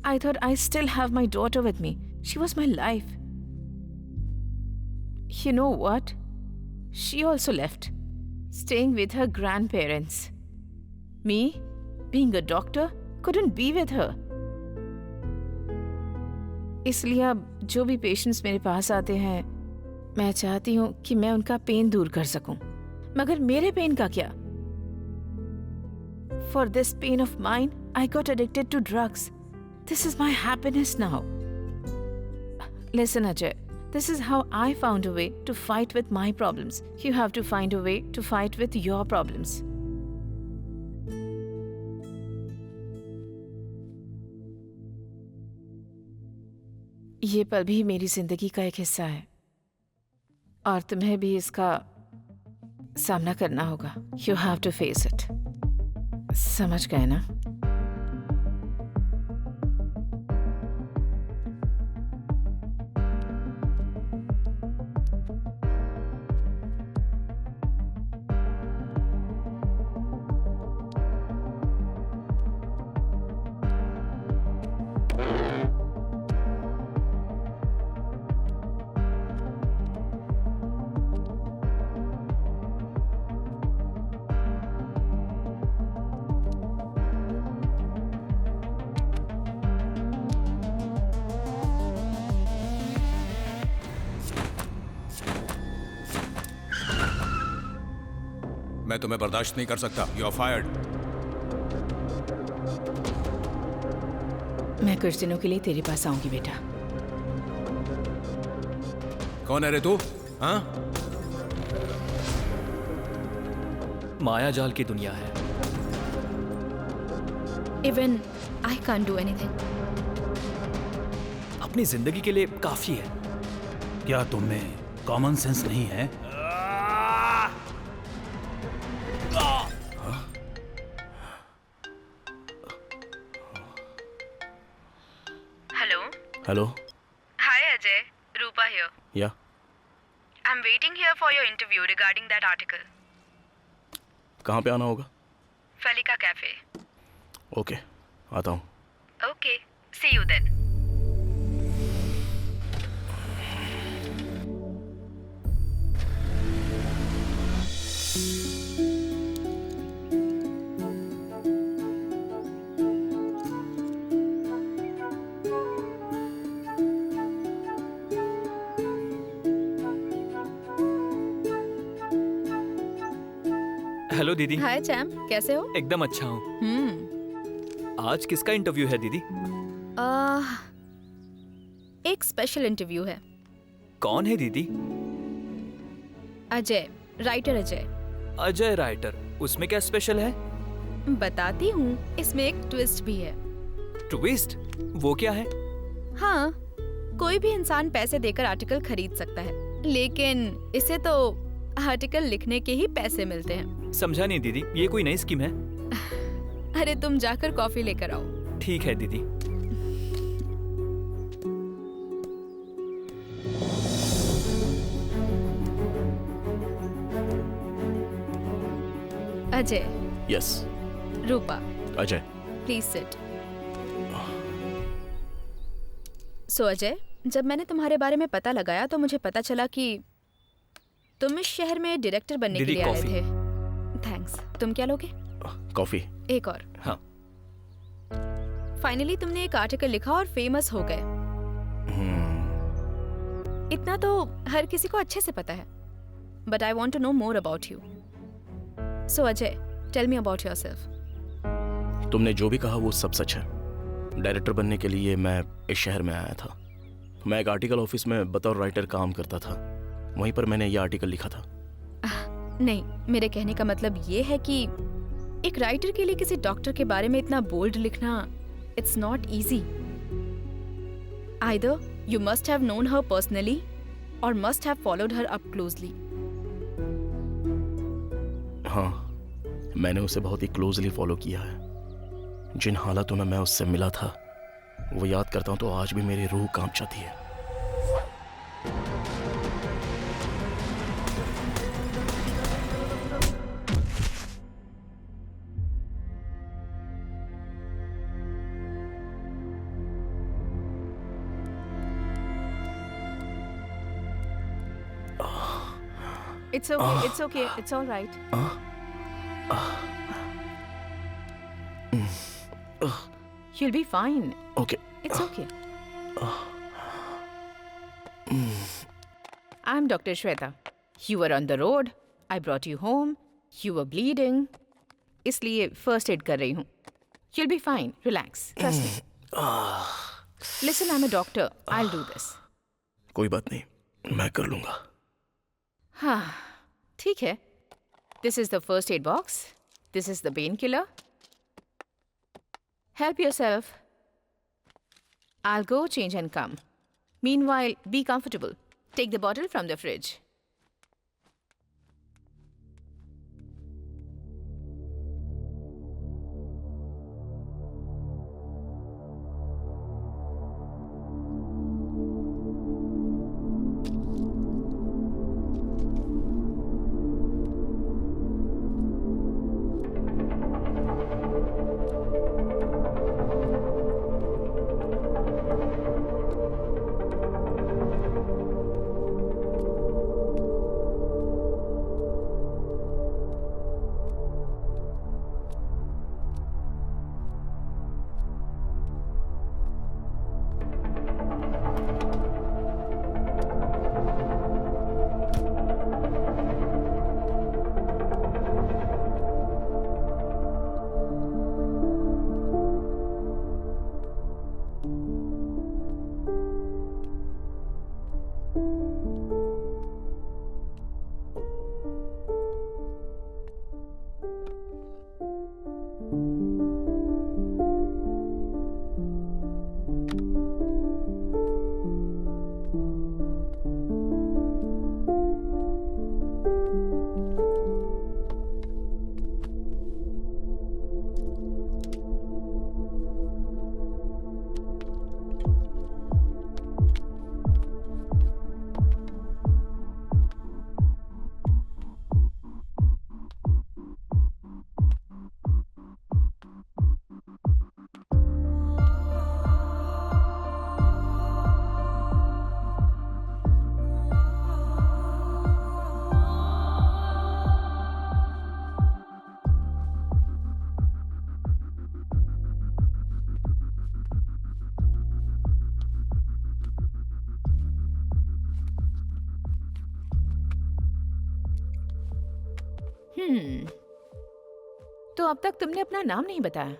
I thought I still have my daughter with me. She was my life. You know what? She also left, staying with her grandparents. Me, being a doctor, couldn't be with her. इसलिए अब जो भी patients मेरे पास आते हैं, मैं चाहती हूँ कि मैं उनका पेन दूर कर सकूं। मगर मेरे पेन का क्या? For this pain of mine, I got addicted to drugs. This is my happiness now. Listen, Ajay, this is how I found a way to fight with my problems. You have to find a way to fight with your problems. ये पल भी मेरी जिंदगी का एक हिस्सा है और तुम्हें भी इसका सामना करना होगा। You have to face it. समझ गए ना? मैं तुम्हें बर्दाश्त नहीं कर सकता। You are fired. मैं कुछ दिनों के लिए तेरे पास आऊंगी बेटा। कौन है रे तू? हाँ? माया जाल की दुनिया है। Even I can't do anything. अपनी जिंदगी के लिए काफी है। क्या तुम्हें कॉमन सेंस नहीं है? Hello. Hi Ajay, Rupa here. Yeah. I'm waiting here for your interview regarding that article. कहाँ पे आना होगा? Falika Cafe. Okay, आता हूँ। Okay, see you then. Hello दीदी। हाय चैम, कैसे हो? एकदम अच्छा हूँ। आज किसका इंटरव्यू है दीदी? एक स्पेशल इंटरव्यू है। कौन है दीदी? अजय, राइटर अजय। अजय राइटर, उसमें क्या स्पेशल है? बताती हूँ, इसमें एक ट्विस्ट भी है। ट्विस्ट? वो क्या है? हाँ, कोई भी इंसान पैसे देकर आर्टिकल खरीद सकता है, लेकिन इसे तो आर्टिकल लिखने के ही पैसे मिलते हैं। समझा नहीं दीदी, ये कोई नई स्कीम है? अरे तुम जाकर कॉफी लेकर आओ। ठीक है दीदी। Ajay. Yes. Rupa. Ajay. Please sit. So Ajay, जब मैंने तुम्हारे बारे में पता लगाया तो मुझे पता चला कि तुम इस शहर में डायरेक्टर बनने के लिए आए थे। थैंक्स। तुम क्या लोगे? कॉफी। एक और। हाँ। फाइनली तुमने एक आर्टिकल लिखा और फेमस हो गए। इतना तो हर किसी को अच्छे से पता है। But I want to know more about you. So Ajay, tell me about yourself. तुमने जो भी कहा वो सब सच है। डायरेक्टर बनने के लिए मैं इस शहर में आया था। मैं एक आर्टिकल ऑफिस में बतौर राइटर काम करता था। वहीं पर मैंने यह आर्टिकल लिखा था। नहीं, मेरे कहने का मतलब ये है कि एक राइटर के लिए किसी डॉक्टर के बारे में इतना बोल्ड लिखना, it's not easy. Either you must have known her personally और must have followed her up closely. हाँ, मैंने उसे बहुत ही क्लोजली फॉलो किया है। जिन हालातों में मैं उससे मिला था वो याद करता हूँ तो आज भी मेरी रूह कांप जाती है। It's okay. It's okay. It's all right. You'll be fine. Okay It's okay. I'm Dr. Shweta. You were on the road. I brought you home. You were bleeding. इसलिए first aid कर रही हूँ. You'll be fine. Relax. Trust me. Listen, I'm a doctor. I'll do this. कोई बात नहीं, मैं कर लूंगा. हाँ, ठीक है. This is the first aid box. This is the painkiller. Help yourself. I'll go change and come. Meanwhile, be comfortable. Take the bottle from the fridge. तो अब तक तुमने अपना नाम नहीं बताया.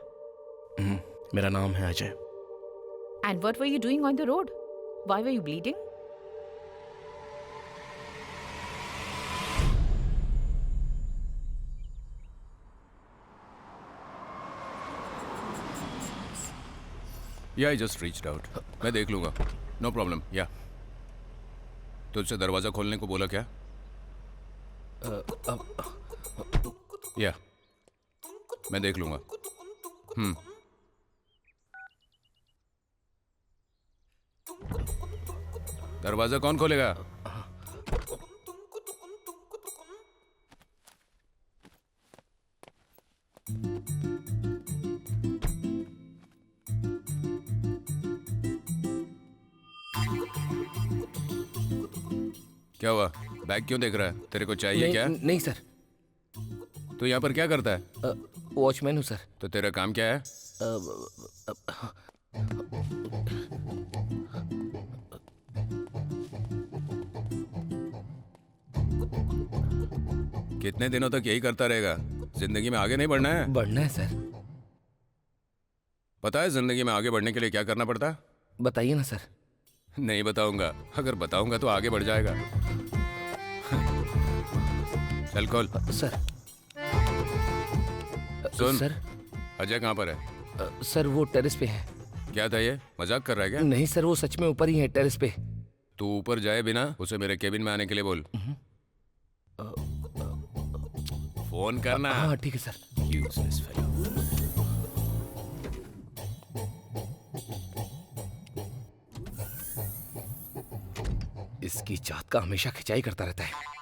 मेरा नाम है Ajay. And what were you doing on the road? Why were you bleeding? Yeah, I just reached out. मैं देख लूंगा. No problem. Yeah. तुझसे दरवाजा खोलने को बोला क्या? या मैं देख लूंगा. दरवाजा कौन खोलेगा? क्या हुआ? बैग क्यों देख रहा है? तेरे को चाहिए क्या? नहीं सर. तू यहाँ पर क्या करता है? वॉचमैन हूँ सर. तो तेरा काम क्या है? कितने दिनों तक यही करता रहेगा? जिंदगी में आगे नहीं बढ़ना है? बढ़ना है सर. पता है जिंदगी में आगे बढ़ने के लिए क्या करना पड़ता है? बताइए ना सर. नहीं बताऊंगा. अगर बताऊंगा तो आगे बढ़ जाएगा. चल खोल. सर. सुन. सर. अजय कहाँ पर है? सर वो टेरेस पे है. क्या था ये? मजाक कर रहा है क्या? नहीं सर, वो सच में ऊपर ही है, टेरेस पे. तू ऊपर जाए बिना उसे मेरे केबिन में आने के लिए बोल. फोन करना. हाँ ठीक है सर. Useless fellow. इसकी जात का हमेशा खिंचाई करता रहता है.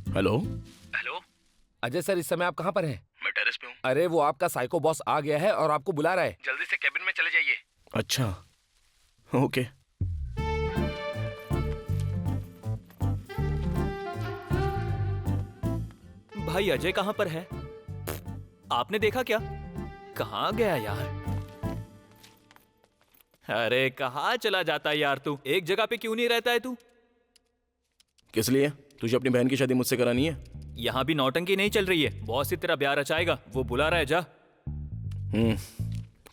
हेलो। हेलो अजय सर, इस समय आप कहाँ पर हैं? मैं टेरेस पे हूँ। अरे वो आपका साइको बॉस आ गया है और आपको बुला रहा है, जल्दी से कैबिन में चले जाइए। अच्छा, ओके। भाई अजय कहाँ पर है? आपने देखा क्या? कहाँ गया यार? अरे कहाँ चला जाता है यार तू? एक जगह पे क्यों नहीं रहता है तू? किस लिए? तुझे अपनी बहन की शादी मुझसे करानी है? यहाँ भी नौटंकी नहीं चल रही है। बॉस ही तेरा ब्याह रचाएगा, वो बुला रहा है, जा।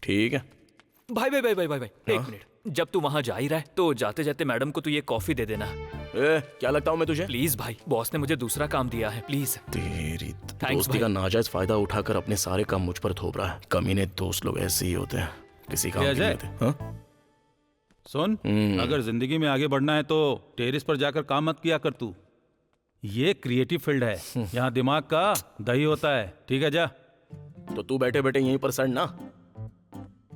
ठीक है। भाई भाई भाई भाई भाई, एक मिनट। जब तू वहां जा ही रहा है तो जाते जाते मैडम को तू ये कॉफी दे देना। क्या लगता हूँ मैं तुझे? प्लीज भाई, बॉस ने मुझे दूसरा काम दिया है, प्लीज। तेरी Thanks दोस्ती का भाई। नाजायज फायदा उठाकर अपने सारे काम मुझ पर थोप रहा है। कमीने दोस्त लोग ऐसे ही होते हैं, किसी काम के नहीं अजय? होते। हाँ? सुन, अगर जिंदगी में आगे बढ़ना है तो टेरिस पर जाकर काम मत किया कर तू। ये क्रिएटिव फील्ड है, यहाँ दिमाग का दही होता है। ठीक है, जा। तो तू बैठे बैठे यहीं पर सड़ ना,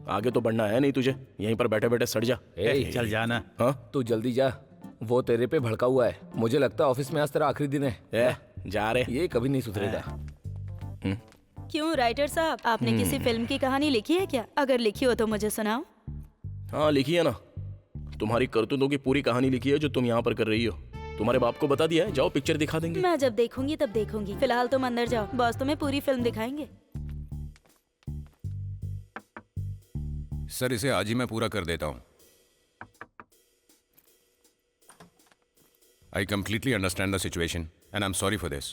आगे तो बढ़ना है नहीं तुझे, यहीं पर बैठे बैठे सड़ जा। चल जाना। हाँ? तू जल्दी जा, वो तेरे पे भड़का हुआ है। मुझे लगता है ऑफिस में आज तेरा आखिरी दिन है। जा रे। ये कभी नहीं सुधरेगा। क्यों राइटर साहब, आपने किसी फिल्म की कहानी लिखी है क्या? अगर लिखी हो तो मुझे सुनाओ। हाँ लिखी है ना, तुम्हारी करतूतों की पूरी कहानी लिखी है जो तुम यहाँ पर कर रही हो। तुम्हारे बाप को बता दिया है, जाओ पिक्चर दिखा देंगे। मैं जब देखूंगी तब देखूंगी, फिलहाल तुम अंदर जाओ, बॉस तुम्हें पूरी फिल्म दिखाएंगे। सर इसे आज ही मैं पूरा कर देता हूं। I completely understand the situation and I am sorry for this.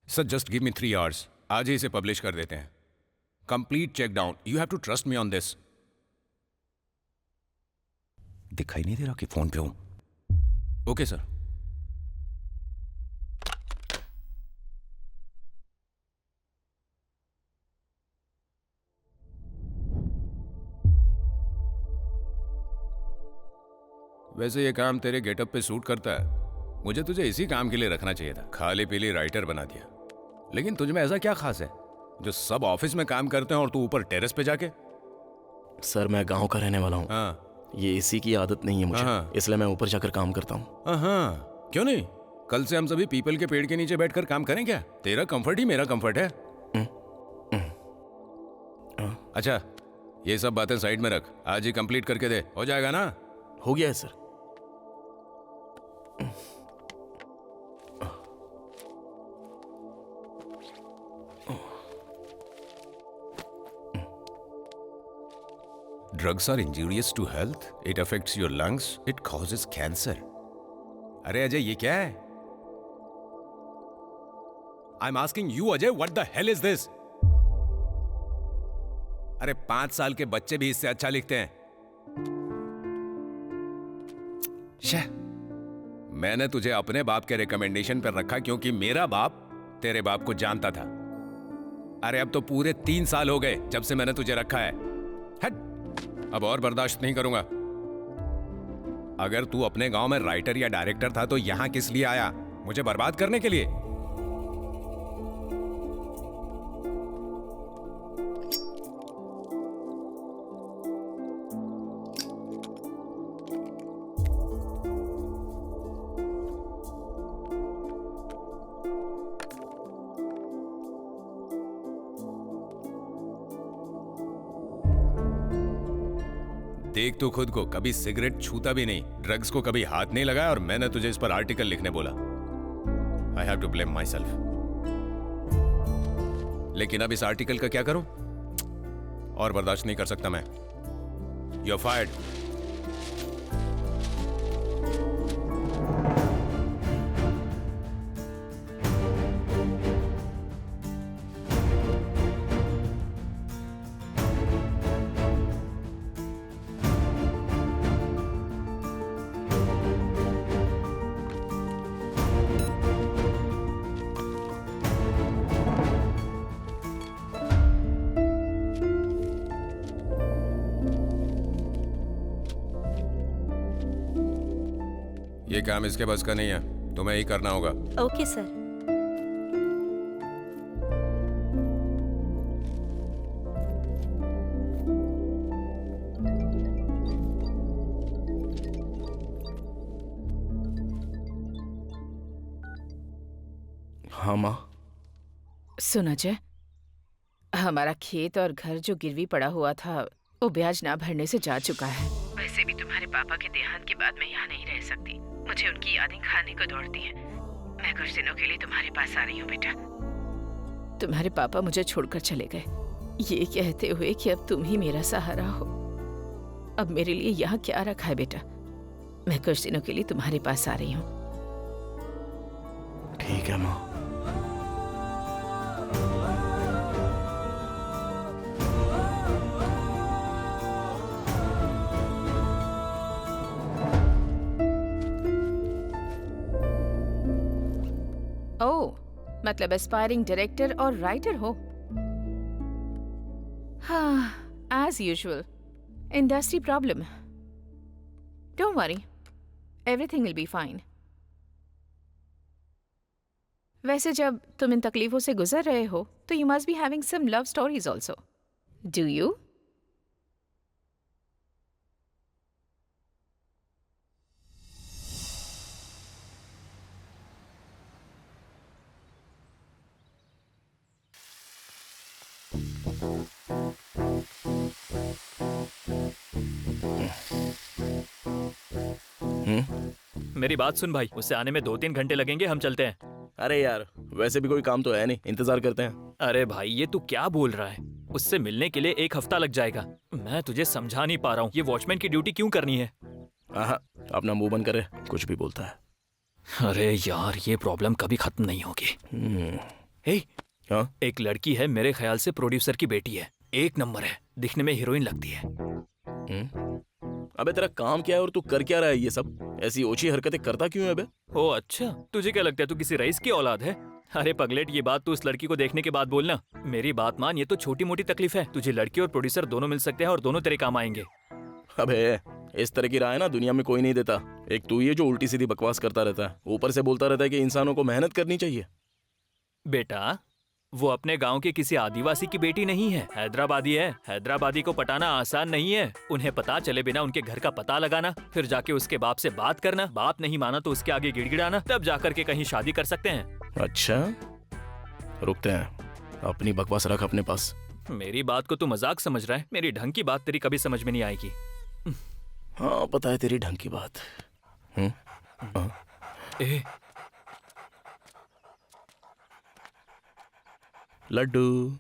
Sir just give me 3 hours, आज ही इसे पब्लिश कर देते हैं। Complete check down, you have to trust me on this. दिखाई नहीं दे रहा कि फोन पे हूं। Okay sir. वैसे ये काम तेरे गेटअप पे सूट करता है। मुझे तुझे इसी काम के लिए रखना चाहिए था। खाली पीली राइटर बना दिया। लेकिन तुझ में ऐसा क्या खास है जो सब ऑफिस में काम करते हैं और तू ऊपर टेरेस पे जाके? सर मैं गांव का रहने वाला हूँ। हाँ। ये इसी की आदत नहीं है मुझे, हाँ। इसलिए मैं ऊपर जाकर काम करता हूँ। हाँ, क्यों नहीं? कल से हम सभी पीपल के पेड़ के नीचे बैठकर काम करें क्या? तेरा कंफर्ट ही मेरा कंफर्ट है। अच्छा, ये सब बातें साइड में रख, आज ही कंप्लीट करके दे, हो जाएगा ना? हो गया है sir. Drugs are injurious to health. It affects your lungs. It causes cancer. अरे अजय ये क्या है? I'm asking you Ajay, what the hell is this? अरे 5 साल के बच्चे भी इससे अच्छा लिखते हैं। शे, मैंने तुझे अपने बाप के रिकमेंडेशन पर रखा क्योंकि मेरा बाप तेरे बाप को जानता था। अरे अब तो पूरे 3 साल हो गए जब से मैंने तुझे रखा है। हट, अब और बर्दाश्त नहीं करूंगा। अगर तू अपने गांव में राइटर या डायरेक्टर था तो यहां किस लिए आया? मुझे बर्बाद करने के लिए? देख तू खुद को, कभी सिगरेट छूता भी नहीं, ड्रग्स को कभी हाथ नहीं लगाया और मैंने तुझे इस पर आर्टिकल लिखने बोला। I have to blame myself. लेकिन अब इस आर्टिकल का क्या करूं? और बर्दाश्त नहीं कर सकता मैं। You are fired. ये काम इसके बस का नहीं है, तुम्हें ही करना होगा। Okay sir. हाँ माँ। सुन अजय, हमारा खेत और घर जो गिरवी पड़ा हुआ था वो ब्याज ना भरने से जा चुका है। वैसे भी तुम्हारे पापा के देहांत के बाद मैं यहाँ नहीं रह सकती। मुझे उनकी यादें खाने को दौड़ती हैं। मैं कुछ दिनों के लिए तुम्हारे पास आ रही हूँ बेटा। तुम्हारे पापा मुझे छोड़कर चले गए, ये कहते हुए कि अब तुम ही मेरा सहारा हो। अब मेरे लिए यहाँ क्या रखा है बेटा? मैं कुछ दिनों के लिए तुम्हारे पास आ रही हूँ। ठीक है माँ। ओह, मतलब एस्पायरिंग डायरेक्टर और राइटर हो। हाँ, as usual, industry problem. Don't worry, everything will be fine. वैसे जब तुम इन तकलीफों से गुजर रहे हो तो you must be having some love stories also, do you? मेरी बात सुन भाई, उससे आने में 2-3 घंटे लगेंगे, हम चलते हैं। अरे यार, वैसे भी कोई काम तो है नहीं, इंतजार करते हैं। अरे भाई, ये तू क्या बोल रहा है? उससे मिलने के लिए 1 हफ्ता लग जाएगा। मैं तुझे समझा नहीं पा रहा हूँ, ये वॉचमैन की ड्यूटी क्यों करनी है? हाँ, अपना मुंह बंद करे, कुछ भी बोलता है। अरे यार, ये प्रॉब्लम कभी खत्म नहीं होगी। हे, हाँ? एक लड़की है, मेरे ख्याल से प्रोड्यूसर की बेटी है, 1 नंबर है, दिखने में हीरोइन लगती है। अबे तेरा काम क्या है और तू कर क्या रहा है ये सब? ऐसी ओछी हरकतें करता क्यों है अबे? ओ अच्छा, तुझे क्या लगता है तू किसी रईस की औलाद है? अरे पगलेट, ये बात तू उस लड़की को देखने के बाद बोलना। मेरी बात मान, ये तो छोटी मोटी तकलीफ है। तुझे लड़की और प्रोड्यूसर दोनों मिल सकते हैं और दोनों तेरे काम आएंगे। अबे इस तरह की राय ना दुनिया में कोई नहीं देता। एक तू ही है जो उल्टी सीधी बकवास करता रहता है, ऊपर से बोलता रहता है कि इंसानों को मेहनत करनी चाहिए। बेटा, वो अपने गांव के किसी आदिवासी की बेटी नहीं है, हैदराबादी है। हैदराबादी को पटाना आसान नहीं है। उन्हें पता चले बिना उनके घर का पता लगाना, फिर जाके उसके बाप से बात करना, बाप नहीं माना तो उसके आगे गिड़गिड़ाना, तब जाकर के कहीं शादी कर सकते हैं। अच्छा, रुकते हैं, अपनी बकवास रख अपने पास। मेरी बात को तू मजाक समझ रहा है? मेरी ढंग की बात तेरी कभी समझ में नहीं आएगी। हाँ, पता है तेरी ढंग की बात। ए, लड्डू,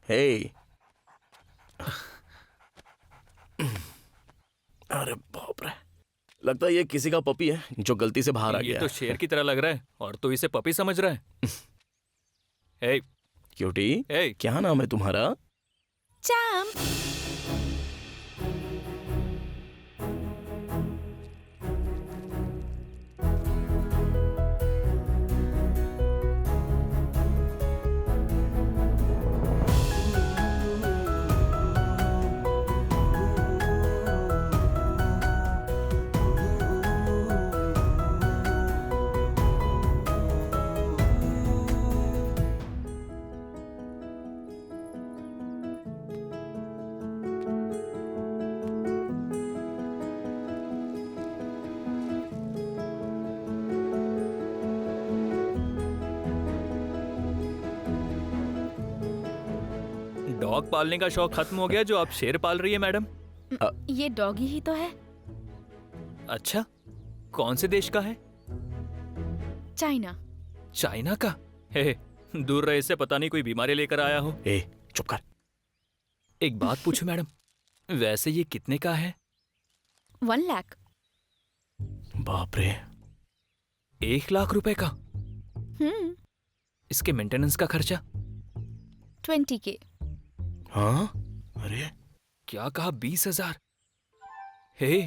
हे। अरे बाप रे, लगता है ये किसी का पपी है जो गलती से बाहर आ ये गया। तो शेर की तरह लग रहा है और तू इसे पपी समझ रहा है। ए, क्यूटी, ए, क्या नाम है तुम्हारा? चैम। डॉग पालने का शौक खत्म हो गया जो आप शेर पाल रही है मैडम? ये डॉगी ही तो है। अच्छा, कौन से देश का है? चाइना। चाइना का? हे, दूर रहे से पता नहीं कोई बीमारी लेकर आया हो। ए, चुप कर। एक बात पूछूं मैडम, वैसे ये कितने का है? 1 लाख। बाप रे, 1 लाख रुपए का? इसके मेंटेनेंस का खर्चा? 20K। हाँ? अरे क्या कहा, 20,000? हे,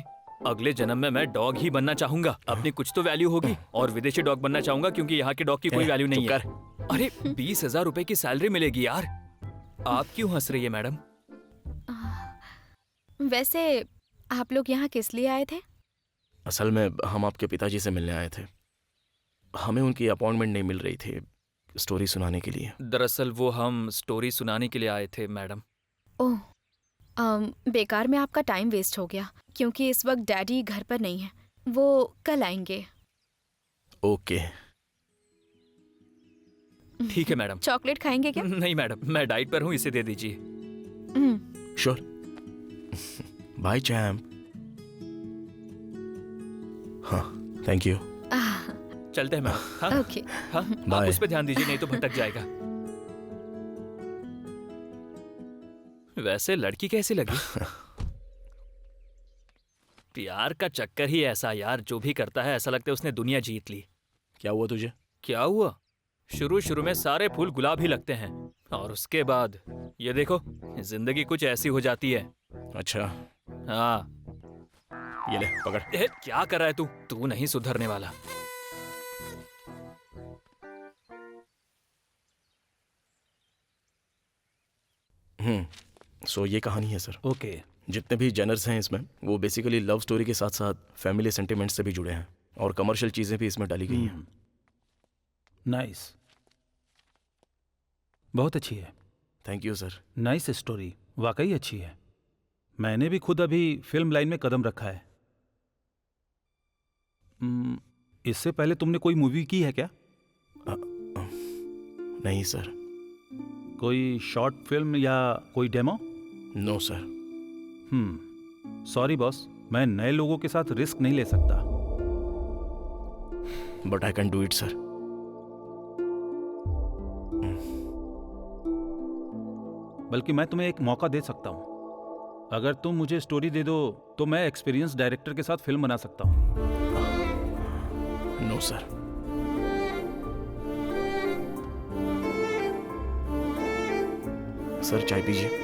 अगले जन्म में मैं डॉग ही बनना चाहूंगा। अपनी कुछ तो वैल्यू होगी, और विदेशी डॉग बनना चाहूंगा क्योंकि यहाँ के डॉग की कोई वैल्यू नहीं है। अरे 20,000 रुपए की सैलरी मिलेगी यार। आप क्यों हंस रही है मैडम? वैसे आप लोग यहाँ किस लिए आए थे? असल में हम आपके पिताजी से मिलने आए थे। हमें उनकी अपॉइंटमेंट नहीं मिल रही थी स्टोरी सुनाने के लिए। दरअसल वो हम स्टोरी सुनाने के लिए आए थे मैडम। ओह, बेकार में आपका टाइम वेस्ट हो गया क्योंकि इस वक्त डैडी घर पर नहीं है, वो कल आएंगे। ओके, ठीक है मैडम। चॉकलेट खाएंगे क्या? नहीं मैडम, मैं डाइट पर हूँ, इसे दे दीजिए। श्योर। Bye champ. हाँ, थैंक यू। चलते हैं मैडम। हाँ ओके। हाँ, आप Bye. उस पे ध्यान दीजिए, नहीं तो भटक जाएगा। वैसे लड़की कैसी लगी? प्यार का चक्कर ही ऐसा यार, जो भी करता है ऐसा लगता है उसने दुनिया जीत ली। क्या हुआ तुझे? क्या हुआ? शुरू में सारे फूल गुलाब ही लगते हैं, और उसके बाद ये देखो, जिंदगी कुछ ऐसी हो जाती है। अच्छा, हाँ। ये ले पकड़। क्या कर रहा है तू? तू नहीं सुधरने वाला। सो ये कहानी है सर। ओके। जितने भी जेनर्स हैं इसमें, वो बेसिकली लव स्टोरी के साथ साथ फैमिली सेंटिमेंट्स से भी जुड़े हैं, और कमर्शियल चीज़ें भी इसमें डाली गई हैं। नाइस, बहुत अच्छी है। Thank you sir. Nice story, वाकई अच्छी है। मैंने भी खुद अभी फिल्म लाइन में कदम रखा है। इससे पहले तुमने कोई मूवी की है क्या? नहीं सर। कोई शॉर्ट फिल्म या कोई demo? No sir. Sorry boss, मैं नए लोगों के साथ रिस्क नहीं ले सकता। But I can do it sir. बल्कि मैं तुम्हें एक मौका दे सकता हूं। अगर तुम मुझे स्टोरी दे दो तो मैं एक्सपीरियंस डायरेक्टर के साथ फिल्म बना सकता हूं। No sir. सर चाय पीजिए।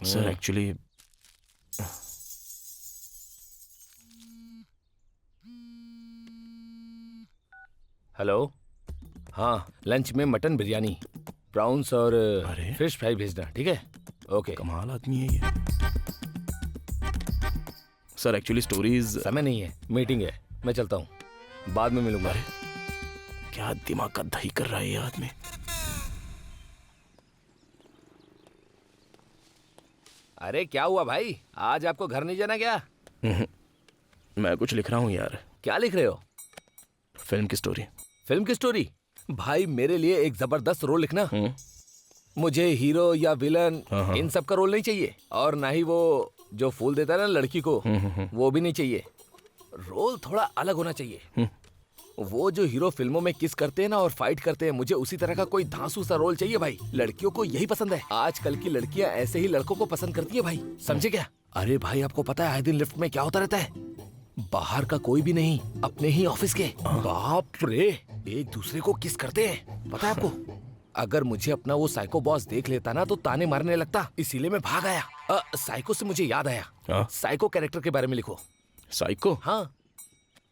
Sir actually hello. हाँ, लंच में मटन बिरयानी, प्राउंस और अरे। फिश फ्राई भेजना, ठीक है? ओके। कमाल आदमी है ये। Sir actually stories. समय नहीं है, मीटिंग है, मैं चलता हूँ, बाद में मिलूंगा। क्या दिमाग का दही कर रहा है ये आदमी। अरे क्या हुआ भाई, आज आपको घर नहीं जाना क्या? मैं कुछ लिख रहा हूँ यार। क्या लिख रहे हो? फिल्म की स्टोरी। फिल्म की स्टोरी? भाई मेरे लिए एक जबरदस्त रोल लिखना। मुझे हीरो या विलन इन सब का रोल नहीं चाहिए, और ना ही वो जो फूल देता है ना लड़की को, वो भी नहीं चाहिए। रोल थोड़ा अलग होना चाहिए। वो जो हीरो फिल्मों में किस करते हैं ना और फाइट करते हैं, मुझे उसी तरह का कोई धांसू सा रोल चाहिए भाई। लड़कियों को यही पसंद है। आजकल की लड़कियां ऐसे ही लड़कों को पसंद करती है भाई, समझे क्या? अरे भाई आपको पता है आए दिन लिफ्ट में क्या होता रहता है? बाहर का कोई भी नहीं, अपने ही ऑफिस के। बाप रे, एक दूसरे को किस करते हैं, पता है आपको? अगर मुझे अपना वो साइको बॉस देख लेता ना तो ताने मारने लगता, इसीलिए मैं भाग आया। साइको से मुझे याद आया, साइको कैरेक्टर के बारे में लिखो। साइको? हाँ।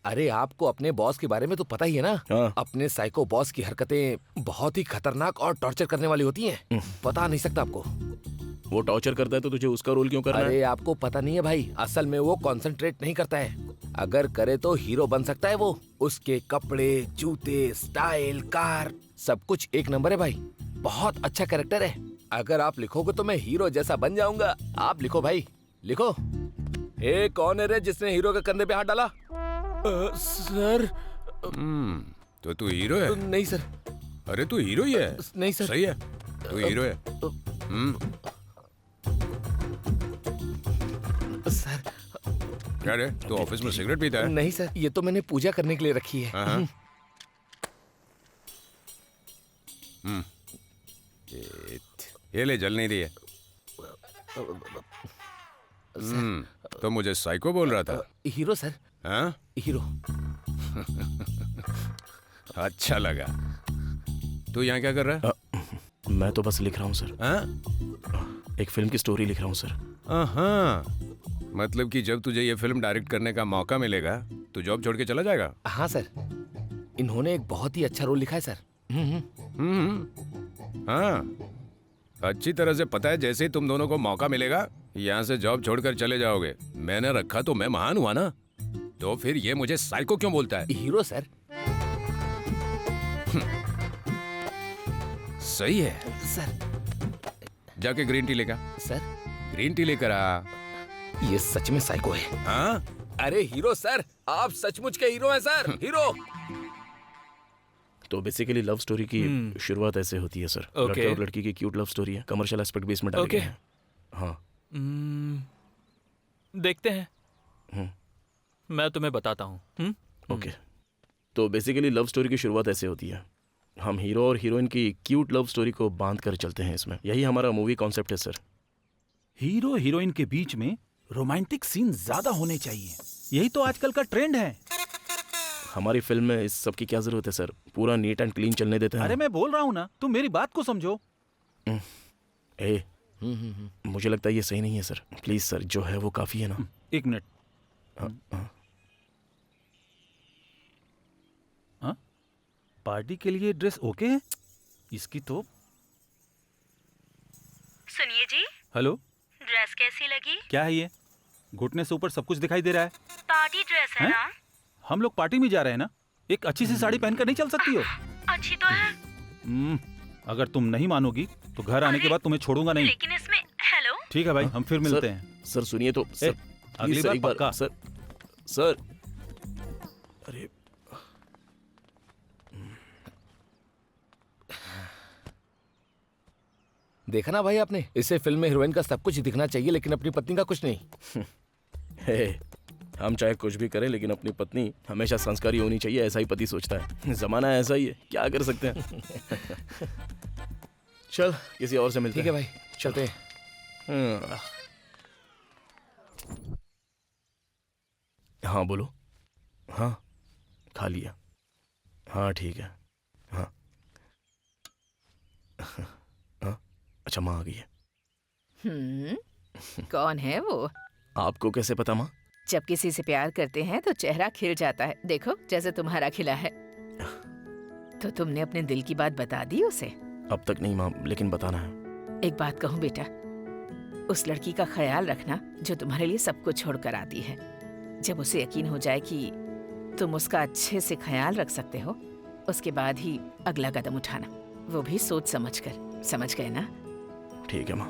अरे आपको अपने बॉस के बारे में तो पता ही है ना। अपने साइको बॉस की हरकतें बहुत ही खतरनाक और टॉर्चर करने वाली होती हैं। पता नहीं सकता आपको। वो टॉर्चर करता है तो तुझे उसका रोल क्यों करना है? अरे आपको पता नहीं है भाई, असल में वो कंसंट्रेट नहीं करता है। अगर करे तो हीरो बन सकता है वो। उसके कपड़े, जूते, स्टाइल, कार, सब कुछ एक नंबर है भाई। बहुत अच्छा कैरेक्टर है। अगर आप लिखोगे तो मैं हीरो जैसा बन जाऊंगा। आप लिखो भाई, लिखो। ए कौन है रे जिसने हीरो के कंधे पे हाथ डाला? सर। तो तू हीरो है? नहीं सर। अरे तू हीरो ही है। नहीं सर। सही है, तू हीरो है। सर। क्या रे, तू ऑफिस में सिगरेट पीता है? नहीं सर, ये तो मैंने पूजा करने के लिए रखी है। ये ले, जल नहीं रही है। तो मुझे साइको बोल रहा था। Hero sir. हाँ? हीरो। अच्छा लगा। तू यहाँ क्या कर रहा है? मैं तो बस लिख रहा हूँ सर। हाँ? एक फिल्म की स्टोरी लिख रहा हूँ सर। हाँ, मतलब कि जब तुझे ये फिल्म डायरेक्ट करने का मौका मिलेगा तो जॉब छोड़ के चला जाएगा? हाँ सर, इन्होंने एक बहुत ही अच्छा रोल लिखा है सर। हाँ, अच्छी तरह से पता है जैसे ही तुम दोनों को मौका मिलेगा यहाँ से जॉब छोड़कर चले जाओगे। मैंने रखा तो मैं महान हुआ ना, तो फिर ये मुझे साइको क्यों बोलता है? Hero sir. सही है सर। जाके ग्रीन टी लेकर। सर ग्रीन टी लेकर आ। ये सच में साइको है। हाँ? अरे हीरो सर, आप सचमुच के हीरो हैं सर, हीरो। तो बेसिकली लव स्टोरी की शुरुआत ऐसे होती है सर। लड़के और लड़की की क्यूट लव स्टोरी है, कमर्शियल एस्पेक्ट भी इसमें डाले गए हैं। हाँ देखते हैं। मैं तुम्हें बताता हूँ। ओके। तो बेसिकली लव स्टोरी की शुरुआत ऐसे होती है, हम हीरो और हीरोइन की क्यूट लव स्टोरी को बांध कर चलते हैं इसमें। यही हमारा मूवी कॉन्सेप्ट है सर। हीरो हीरोइन के बीच में रोमांटिक सीन ज्यादा होने चाहिए, यही तो आजकल का ट्रेंड है। हमारी फिल्म में इस सब की क्या जरूरत है सर, पूरा नीट एंड क्लीन चलने देते हैं। अरे मैं बोल रहा हूँ ना, तुम मेरी बात को समझो। मुझे लगता है ये सही नहीं है सर। प्लीज सर, जो है वो काफी है ना। एक मिनट। पार्टी के लिए ड्रेस ओके है इसकी तो। सुनिए जी। हेलो, ड्रेस कैसी लगी? क्या है ये? घुटने से ऊपर सब कुछ दिखाई दे रहा है। पार्टी ड्रेस है ना? हम लोग पार्टी में जा रहे हैं ना, एक अच्छी सी साड़ी पहनकर नहीं चल सकती हो? अच्छी तो है। अगर तुम नहीं मानोगी तो घर आने के बाद तुम्हें छोड़ूंगा नहीं। लेकिन इसमें हेलो। ठीक है भाई, हम फिर मिलते हैं। सर सुनिए तो सर, अगली बार पक्का। सर अरे देखा ना भाई आपने, इसे फिल्म में हीरोइन का सब कुछ दिखना चाहिए लेकिन अपनी पत्नी का कुछ नहीं। हम चाहे कुछ भी करें लेकिन अपनी पत्नी हमेशा संस्कारी होनी चाहिए, ऐसा ही पति सोचता है। जमाना ऐसा ही है, क्या कर सकते हैं। चल किसी और से मिलते हैं। ठीक है भाई, चलते हैं। हाँ बोलो। हाँ खा लिया। हाँ ठीक है। हाँ हाँ अच्छा, माँ आ गई है। कौन है वो? आपको कैसे पता माँ? जब किसी से प्यार करते हैं तो चेहरा खिल जाता है, देखो जैसे तुम्हारा खिला है। तो तुमने अपने दिल की बात बता दी उसे? अब तक नहीं माँ, लेकिन बताना है। एक बात कहूँ बेटा, उस लड़की का ख्याल रखना जो तुम्हारे लिए सब कुछ छोड़कर आती है। जब उसे यकीन हो जाए कि तुम उसका अच्छे से ख्याल रख सकते हो, उसके बाद ही अगला कदम उठाना, वो भी सोच समझ कर। समझ गए ना? ठीक है माँ।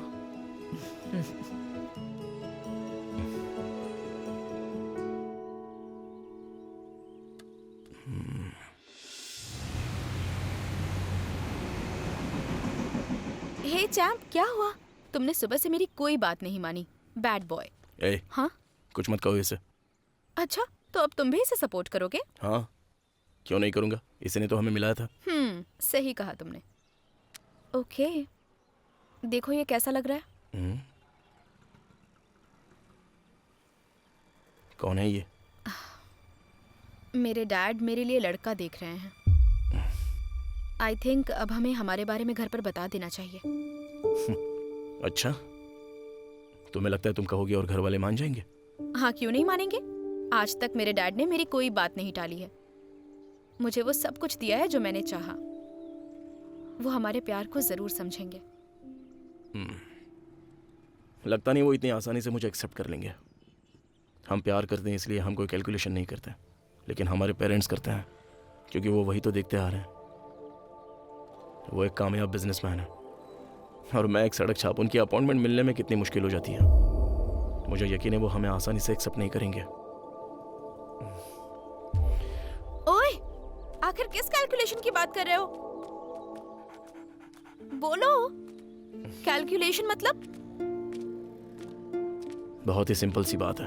हे चैम्प, क्या हुआ? तुमने सुबह से मेरी कोई बात नहीं मानी, बैड बॉय। हाँ कुछ मत कहो इसे। अच्छा, तो अब तुम भी इसे सपोर्ट करोगे? हाँ क्यों नहीं करूँगा, इसने तो हमें मिलाया था। सही कहा तुमने। ओके, देखो ये कैसा लग रहा है? कौन है ये? मेरे डैड मेरे लिए लड़का देख रहे हैं। आई थिंक अब हमें हमारे बारे में घर पर बता देना चाहिए। अच्छा, तुम्हें लगता है तुम कहोगे और घर वाले मान जाएंगे? हाँ, क्यों नहीं मानेंगे? आज तक मेरे डैड ने मेरी कोई बात नहीं टाली है। मुझे वो सब कुछ दिया है जो मैंने चाहा। वो हमारे प्यार को जरूर समझेंगे। लगता नहीं वो इतनी आसानी से मुझे एक्सेप्ट कर लेंगे। हम प्यार करते हैं इसलिए हम कोई कैलकुलेशन नहीं करते, लेकिन हमारे पेरेंट्स करते हैं क्योंकि वो वही तो देखते आ रहे हैं। वो एक कामयाब बिजनेसमैन है और मैं एक सड़क छाप। उनकी अपॉइंटमेंट मिलने में कितनी मुश्किल हो जाती है। मुझे यकीन है वो हमें आसानी से एक्सेप्ट नहीं करेंगे। ओए, आखिर किस कैलकुलेशन की बात कर रहे हो? बोलो। कैलकुलेशन मतलब? बहुत ही सिंपल सी बात है।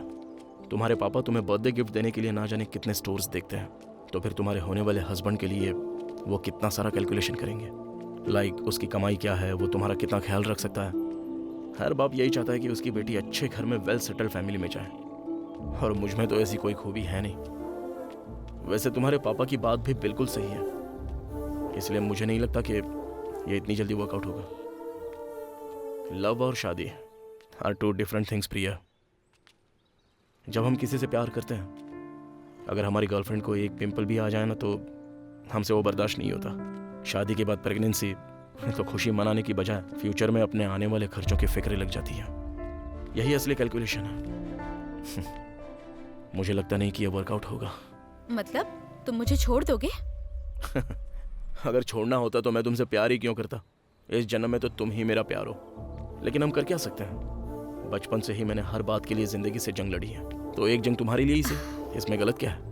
तुम्हारे पापा तुम्हें बर्थडे गिफ्ट देने के लिए ना जाने कितने स्टोर्स देखते हैं, तो फिर तुम्हारे होने वाले हस्बैंड के लिए वो कितना सारा कैलकुलेशन करेंगे। लाइक उसकी कमाई क्या है, वो तुम्हारा कितना ख्याल रख सकता है। हर बाप यही चाहता है कि उसकी बेटी अच्छे घर में वेल सेटल्ड फैमिली में जाए, और मुझ में तो ऐसी कोई खूबी है नहीं। वैसे तुम्हारे पापा की बात भी बिल्कुल सही है, इसलिए मुझे नहीं लगता कि ये इतनी जल्दी वर्कआउट होगा। लव और शादी आर टू डिफरेंट थिंग्स प्रिया। जब हम किसी से प्यार करते हैं, अगर हमारी गर्लफ्रेंड को एक पिंपल भी आ जाए ना तो हमसे वो बर्दाश्त नहीं होता। शादी के बाद प्रेगनेंसी तो खुशी मनाने की बजाय फ्यूचर में अपने आने वाले खर्चों की फिक्र लग जाती है। यही असली कैलकुलेशन है। मुझे लगता नहीं कि यह वर्कआउट होगा। मतलब तुम मुझे छोड़ दोगे? अगर छोड़ना होता तो मैं तुमसे प्यार ही क्यों करता। इस जन्म में तो तुम ही मेरा प्यार हो, लेकिन हम कर क्या सकते हैं। बचपन से ही मैंने हर बात के लिए जिंदगी से जंग लड़ी है, तो एक जंग तुम्हारे लिए ही सही, इसमें गलत क्या है?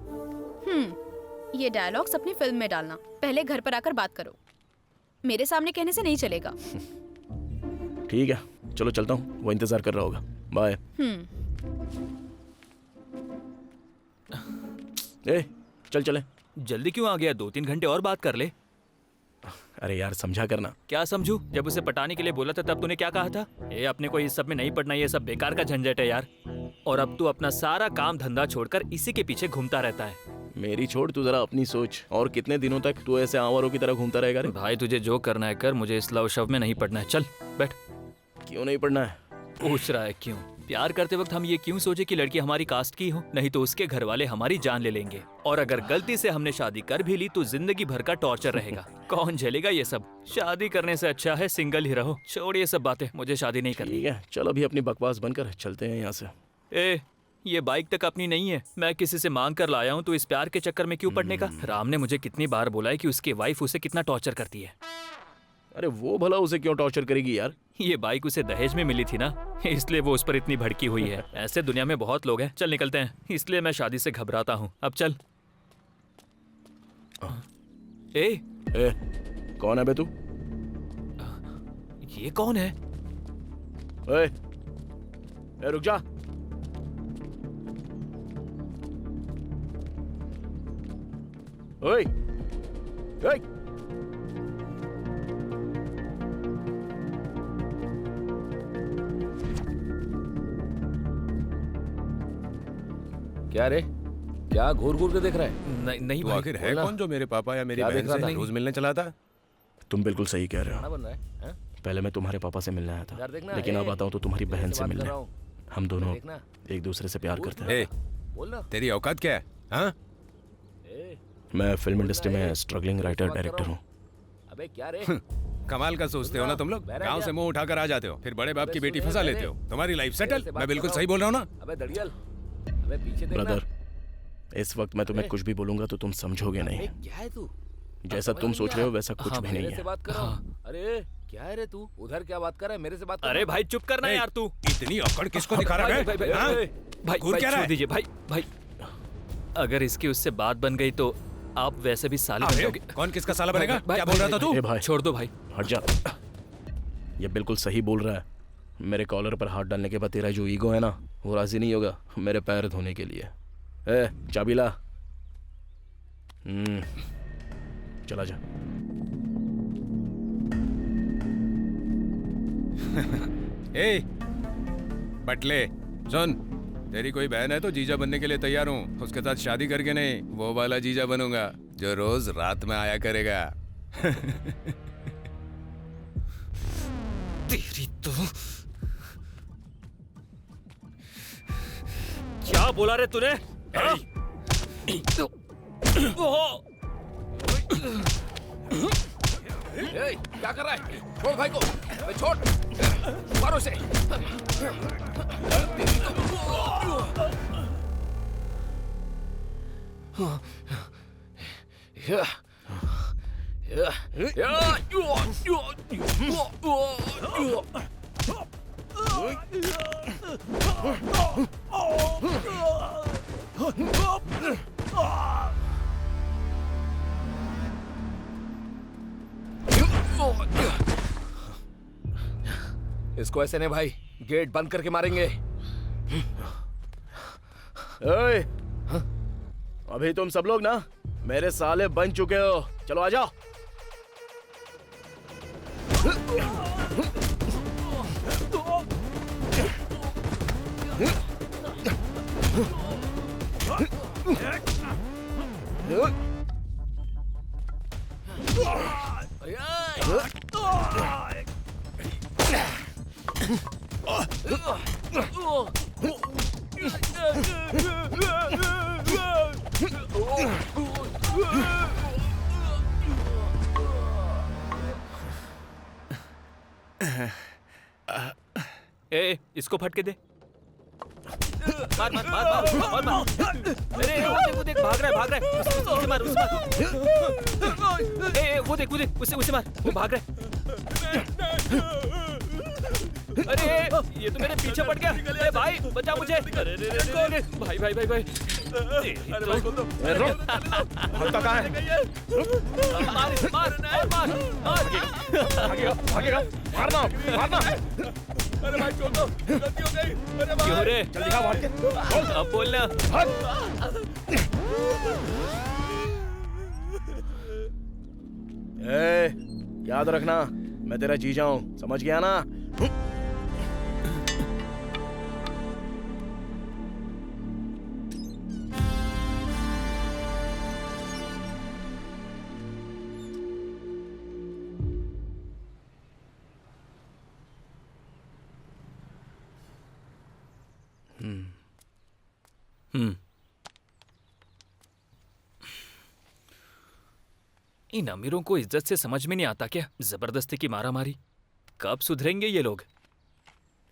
ये डायलॉग्स अपनी फिल्म में डालना, पहले घर पर आकर बात करो, मेरे सामने कहने से नहीं चलेगा। ठीक है, चलो चलता हूँ, वो इंतजार कर रहा होगा। बाय। ए, चल चले। जल्दी क्यों आ गया? 2-3 घंटे और बात कर ले। अरे यार समझा करना। क्या समझू? जब उसे पटाने के लिए बोला था तब तूने क्या कहा था? ये अपने को इस सब में नहीं पड़ना, ये सब बेकार का झंझट है यार। और अब तू अपना सारा काम धंधा छोड़कर इसी के पीछे घूमता रहता है। मेरी छोड़, तू जरा अपनी सोच। और कितने दिनों तक तू ऐसे आवारों की तरह घूमता रहेगा रे? भाई तुझे जो करना है कर, मुझे इस लव शव में नहीं पड़ना है। चल बैठ। क्यों नहीं पढ़ना है? पूछ रहा है क्यों? प्यार करते वक्त हम ये क्यों सोचे कि लड़की हमारी कास्ट की हो, नहीं तो उसके घर वाले हमारी जान ले लेंगे। और अगर गलती से हमने शादी कर भी ली तो जिंदगी भर का टॉर्चर रहेगा। कौन झेलेगा ये सब? शादी करने से अच्छा है सिंगल ही रहो। छोड़ ये सब बातें, मुझे शादी नहीं करनी। ठीक है, चल अभी अपनी बकवास बंद कर, चलते हैं यहाँ से। ए, ये बाइक तक अपनी नहीं है, मैं किसी से मांग कर लाया हूँ, तो इस प्यार के चक्कर में क्यों पड़ने का? राम ने मुझे कितनी बार बोला है कि उसकी वाइफ उसे कितना टॉर्चर करती है। अरे वो भला उसे क्यों टॉर्चर करेगी यार? ये बाइक उसे दहेज में मिली थी ना, इसलिए वो उस पर इतनी भड़की हुई है। ऐसे दुनिया में बहुत लोग हैं। चल निकलते हैं, इसलिए मैं शादी से घबराता हूँ। अब चल। ए, कौन है बे तू? ये कौन है? रुक जा। ओए, ओए। क्या रे, क्या घूर घूर के देख रहा है? नहीं तू भाई। आखिर है कौन जो मेरे पापा या मेरी क्या बहन देख रहा से था? रोज मिलने चला था? तुम बिल्कुल सही कह रहे खाना हो। बन रहा है? हाँ? पहले मैं तुम्हारे पापा से मिलने आया था, इधर देखना, लेकिन अब आता हूँ तो तुम्हारी तेरे बहन से से बात कर मिलने। रहा हूँ। हम दोनों देखना। एक दूसरे से प्यार करते हैं। ए, बोल ना। तेरी औकात क्या है? हाँ? मैं फिल्म इंडस्ट्री में स्ट्रगलिंग राइटर डायरेक्टर हूँ। अबे क्या रे? कमाल का सोचते हो ना तुम लोग। गांव से मुंह उठाकर आ जाते हो, फिर बड़े बाप की बेटी फंसा लेते हो। तुम्हारी लाइफ सेटल। मैं बिल्कुल सही बोल रहा हूँ ना? अबे दड़ियल, अबे पीछे देखना। ब्रदर, इस वक्त मैं तुम्हें कुछ भी बोलूंगा तो तुम समझोगे नहीं। क्या है तू? जैसा तुम सोच रहे हो वैसा कुछ भी नहीं मेरे से है। बात कर रहा हूँ। अरे क्या है रे तू? उधर क्या बात कर रहा है? मेरे से बात कर। अरे भाई चुप करना यार तू। इतनी अकड़ किसको दिखा रहा है? हाँ? भाई घूर क्या रहा छोड़ है? दीजिए भाई। भाई अगर इसकी उससे बात बन गई तो आप वैसे भी साले बन अरे, जाओगे। कौन किसका साला बनेगा? भाई, क्या बोल रहा था तू? ए भाई, छोड़ दो भाई। हट जा। ये बिल्कुल सही बोल रहा है। मेरे कॉलर पर हाथ डालने के बाद तेरा जो ईगो है ना, वो राजी नहीं होगा मेरे पैर धोने के लिए। चाबी ला। चला जा। ए, बटले सुन, तेरी कोई बहन है तो जीजा बनने के लिए तैयार हूँ। उसके साथ शादी करके नहीं, वो वाला जीजा बनूंगा जो रोज रात में आया करेगा। तेरी तो क्या बोला रे तूने? क्या कर रहा है? छोड़ भाई को। अबे छोड़, मारो से। इसको ऐसे नहीं भाई, गेट बंद करके मारेंगे। ओए, अभी तुम सब लोग ना मेरे साले बन चुके हो। चलो आ जाओ। ए, इसको फटके दे। मार मार मार मार मार मार। अरे वो देख भाग रहा है। उसे मार, उसे मार। ए, वो देख उसे मार, वो भाग रहा है। अरे ये तो मेरे पीछे पड़ गया। अरे भाई बचा मुझे। अरे भाई भाई भाई भाई। अरे भाई खोल दो। भागता कहाँ है? मार मार मार मार। भागेगा मारना मारना। अरे भाई छोड़ दो, गलती हो गई। अरे भाई क्यों रे? जल्दी भाग के अब बोलना। याद रखना मैं तेरा जीजा हूं, समझ गया ना? इन अमीरों को इज्जत से समझ में नहीं आता क्या? जबरदस्ती की मारामारी। कब सुधरेंगे ये लोग?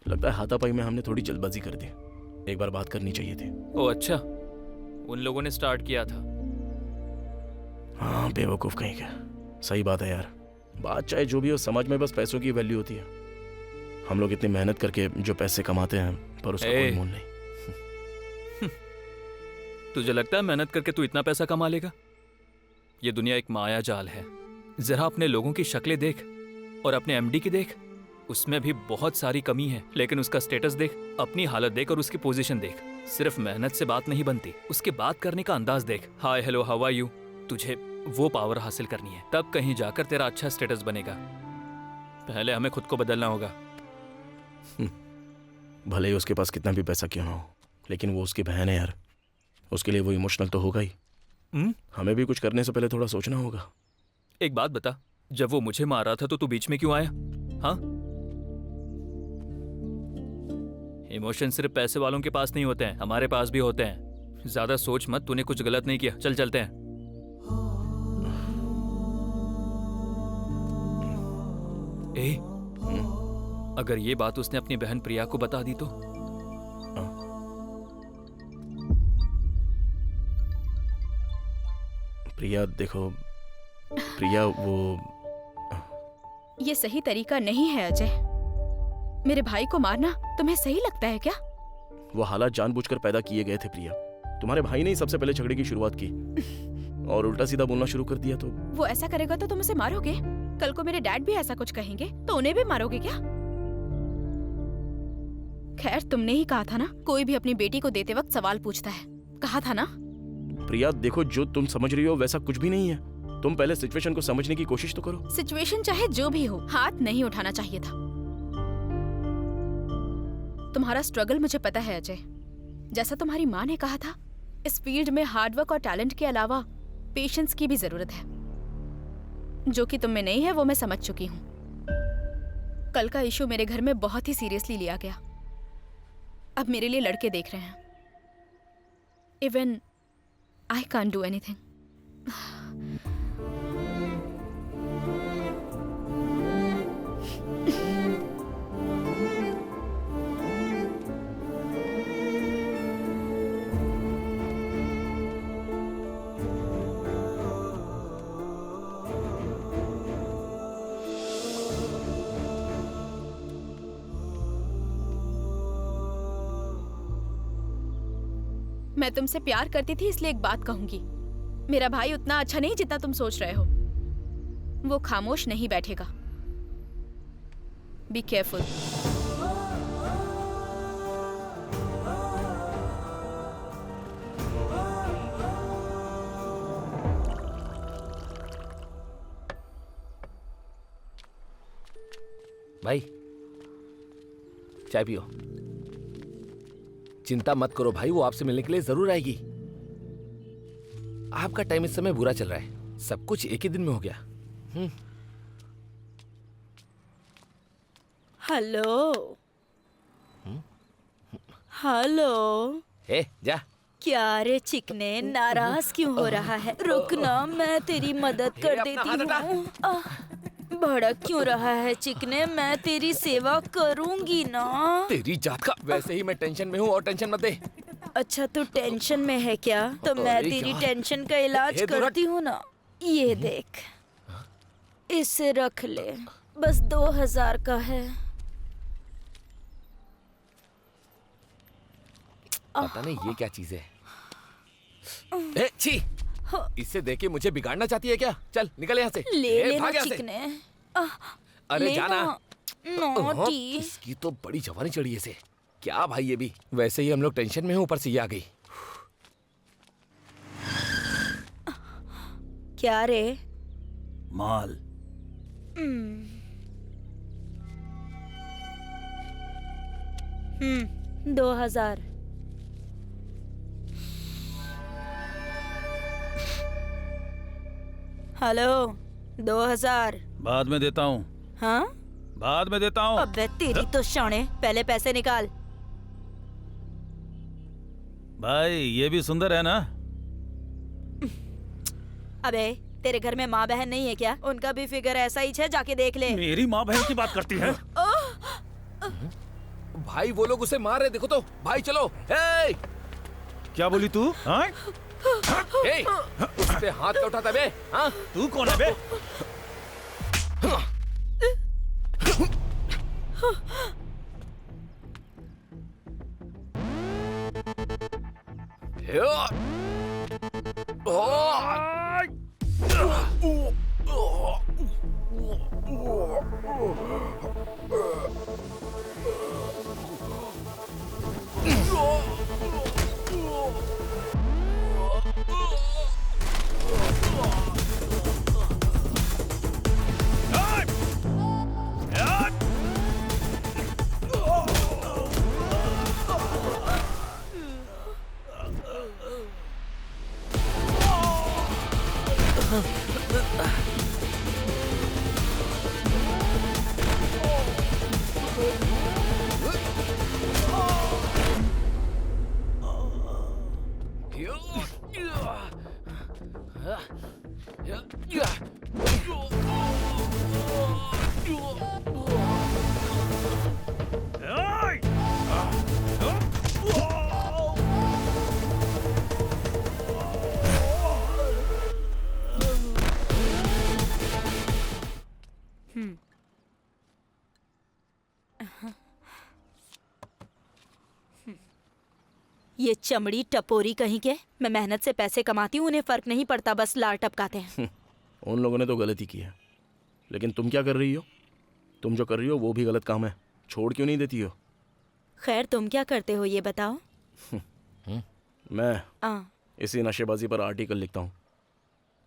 लगता है हाथापाई में हमने थोड़ी जल्दबाजी कर दी। एक बार बात करनी चाहिए थी। ओ अच्छा, उन लोगों ने स्टार्ट किया था। हाँ बेवकूफ कहीं का। सही बात है यार, बात चाहे जो भी हो, समाज में बस पैसों की वैल्यू होती है। हम लोग इतनी मेहनत करके जो पैसे कमाते हैं पर उसका कोई मोल नहीं। तुझे लगता है मेहनत करके तू इतना पैसा कमा लेगा? ये दुनिया एक माया जाल है। जरा अपने लोगों की शक्लें देख और अपने एमडी की देख, उसमें भी बहुत सारी कमी है, लेकिन उसका स्टेटस देख, अपनी हालत देख और उसकी पोजीशन देख। सिर्फ मेहनत से बात नहीं बनती, उसके बात करने का अंदाज देख। Hi hello how are you. तुझे वो पावर हासिल करनी है, तब कहीं जाकर तेरा अच्छा स्टेटस बनेगा। पहले हमें खुद को बदलना होगा। भले ही उसके पास कितना भी पैसा क्यों ना हो, लेकिन वो उसकी बहन है यार, उसके लिए वो इमोशनल तो होगा ही। हमें भी कुछ करने से पहले थोड़ा सोचना होगा। एक बात बता, जब वो मुझे मार रहा था तो तू बीच में क्यों आया? हाँ, इमोशन सिर्फ पैसे वालों के पास नहीं होते हैं, हमारे पास भी होते हैं। ज्यादा सोच मत, तूने कुछ गलत नहीं किया। चल चलते हैं। अगर ये बात उसने अपनी बहन प्रिया को बता दी तो? प्रिया देखो, प्रिया वो ये सही तरीका नहीं है अजय। मेरे भाई को मारना तुम्हें सही लगता है क्या? वो हालात जानबूझकर पैदा किए गए थे प्रिया। तुम्हारे भाई ने ही सबसे पहले झगड़े की शुरुआत की और उल्टा सीधा बोलना शुरू कर दिया। तो वो ऐसा करेगा तो तुम उसे मारोगे? कल को मेरे डैड भी ऐसा कुछ कहेंगे तो उन्हें भी मारोगे क्या? खैर तुमने ही कहा था ना, कोई भी अपनी बेटी को देते वक्त सवाल पूछता है। कहा था ना? प्रिया देखो, जो तुम समझ रही हो वैसा कुछ भी नहीं है। तुम पहले सिचुएशन को समझने की कोशिश तो करो। सिचुएशन चाहे जो भी हो, हाथ नहीं उठाना चाहिए था। तुम्हारा स्ट्रगल मुझे पता है अजय। जैसा तुम्हारी माँ ने कहा था, इस फील्ड में हार्डवर्क और टैलेंट के अलावा पेशेंस की भी जरूरत है, जो कि तुम में नहीं है। वो मैं समझ चुकी हूँ। कल का इशू मेरे घर में बहुत ही सीरियसली लिया गया। अब मेरे लिए लड़के देख रहे हैं। Even I can't do anything. मैं तुमसे प्यार करती थी, इसलिए एक बात कहूंगी। मेरा भाई उतना अच्छा नहीं जितना तुम सोच रहे हो। वो खामोश नहीं बैठेगा। Be careful. भाई चाय पियो। चिंता मत करो भाई, वो आपसे मिलने के लिए जरूर आएगी। आपका टाइम इस समय बुरा चल रहा है, सब कुछ एक ही दिन में हो गया। Hello hello. जा। क्या रे चिकने, नाराज क्यों हो रहा है? रुकना, मैं तेरी मदद कर देती हूँ। भड़क क्यों रहा है चिकने? मैं तेरी सेवा करूंगी ना। तेरी जात का। वैसे ही मैं टेंशन में हूँ और टेंशन मत दे। अच्छा तू टेंशन में है क्या? तो मैं तेरी टेंशन का इलाज करती हूँ ना। ये देख, इसे रख ले, बस 2000 का है। पता नहीं ये क्या चीज है। ए, छी! इससे देख के मुझे बिगाड़ना चाहती है क्या? चल निकल यहाँ से। ले ए, लेना भाग यहाँ से। चिकने। अरे ले जाना। ना। नॉटी। इसकी तो बड़ी जवानी चढ़ी है इसे। क्या भाई ये भी, वैसे ही हम लोग टेंशन में हैं, ऊपर से ये आ गई। क्या रे? माल। 2000। हेलो 2000। बाद में देता हूँ, हाँ बाद में देता हूँ। अबे तेरी तो शाने, पहले पैसे निकाल। भाई ये भी सुंदर है ना? अबे तेरे घर में माँ बहन नहीं है क्या? उनका भी फिगर ऐसा ही है, जाके देख ले। मेरी माँ बहन की बात करती है? भाई वो लोग उसे मार रहे, देखो तो। भाई चलो। हे! क्या बोली तू? हाँ? हे! उस पे हाथ क्या उठाता बे? हाँ? तू कौन है बे? ये चमड़ी टपोरी कहीं के। मैं मेहनत से पैसे कमाती हूँ, उन्हें फर्क नहीं पड़ता, बस लार टपकाते हैं। उन लोगों ने तो गलती की है, लेकिन तुम क्या कर रही हो? तुम जो कर रही हो वो भी गलत काम है। छोड़ क्यों नहीं देती हो? खैर तुम क्या करते हो ये बताओ। मैं इसी नशेबाजी पर आर्टिकल लिखता हूँ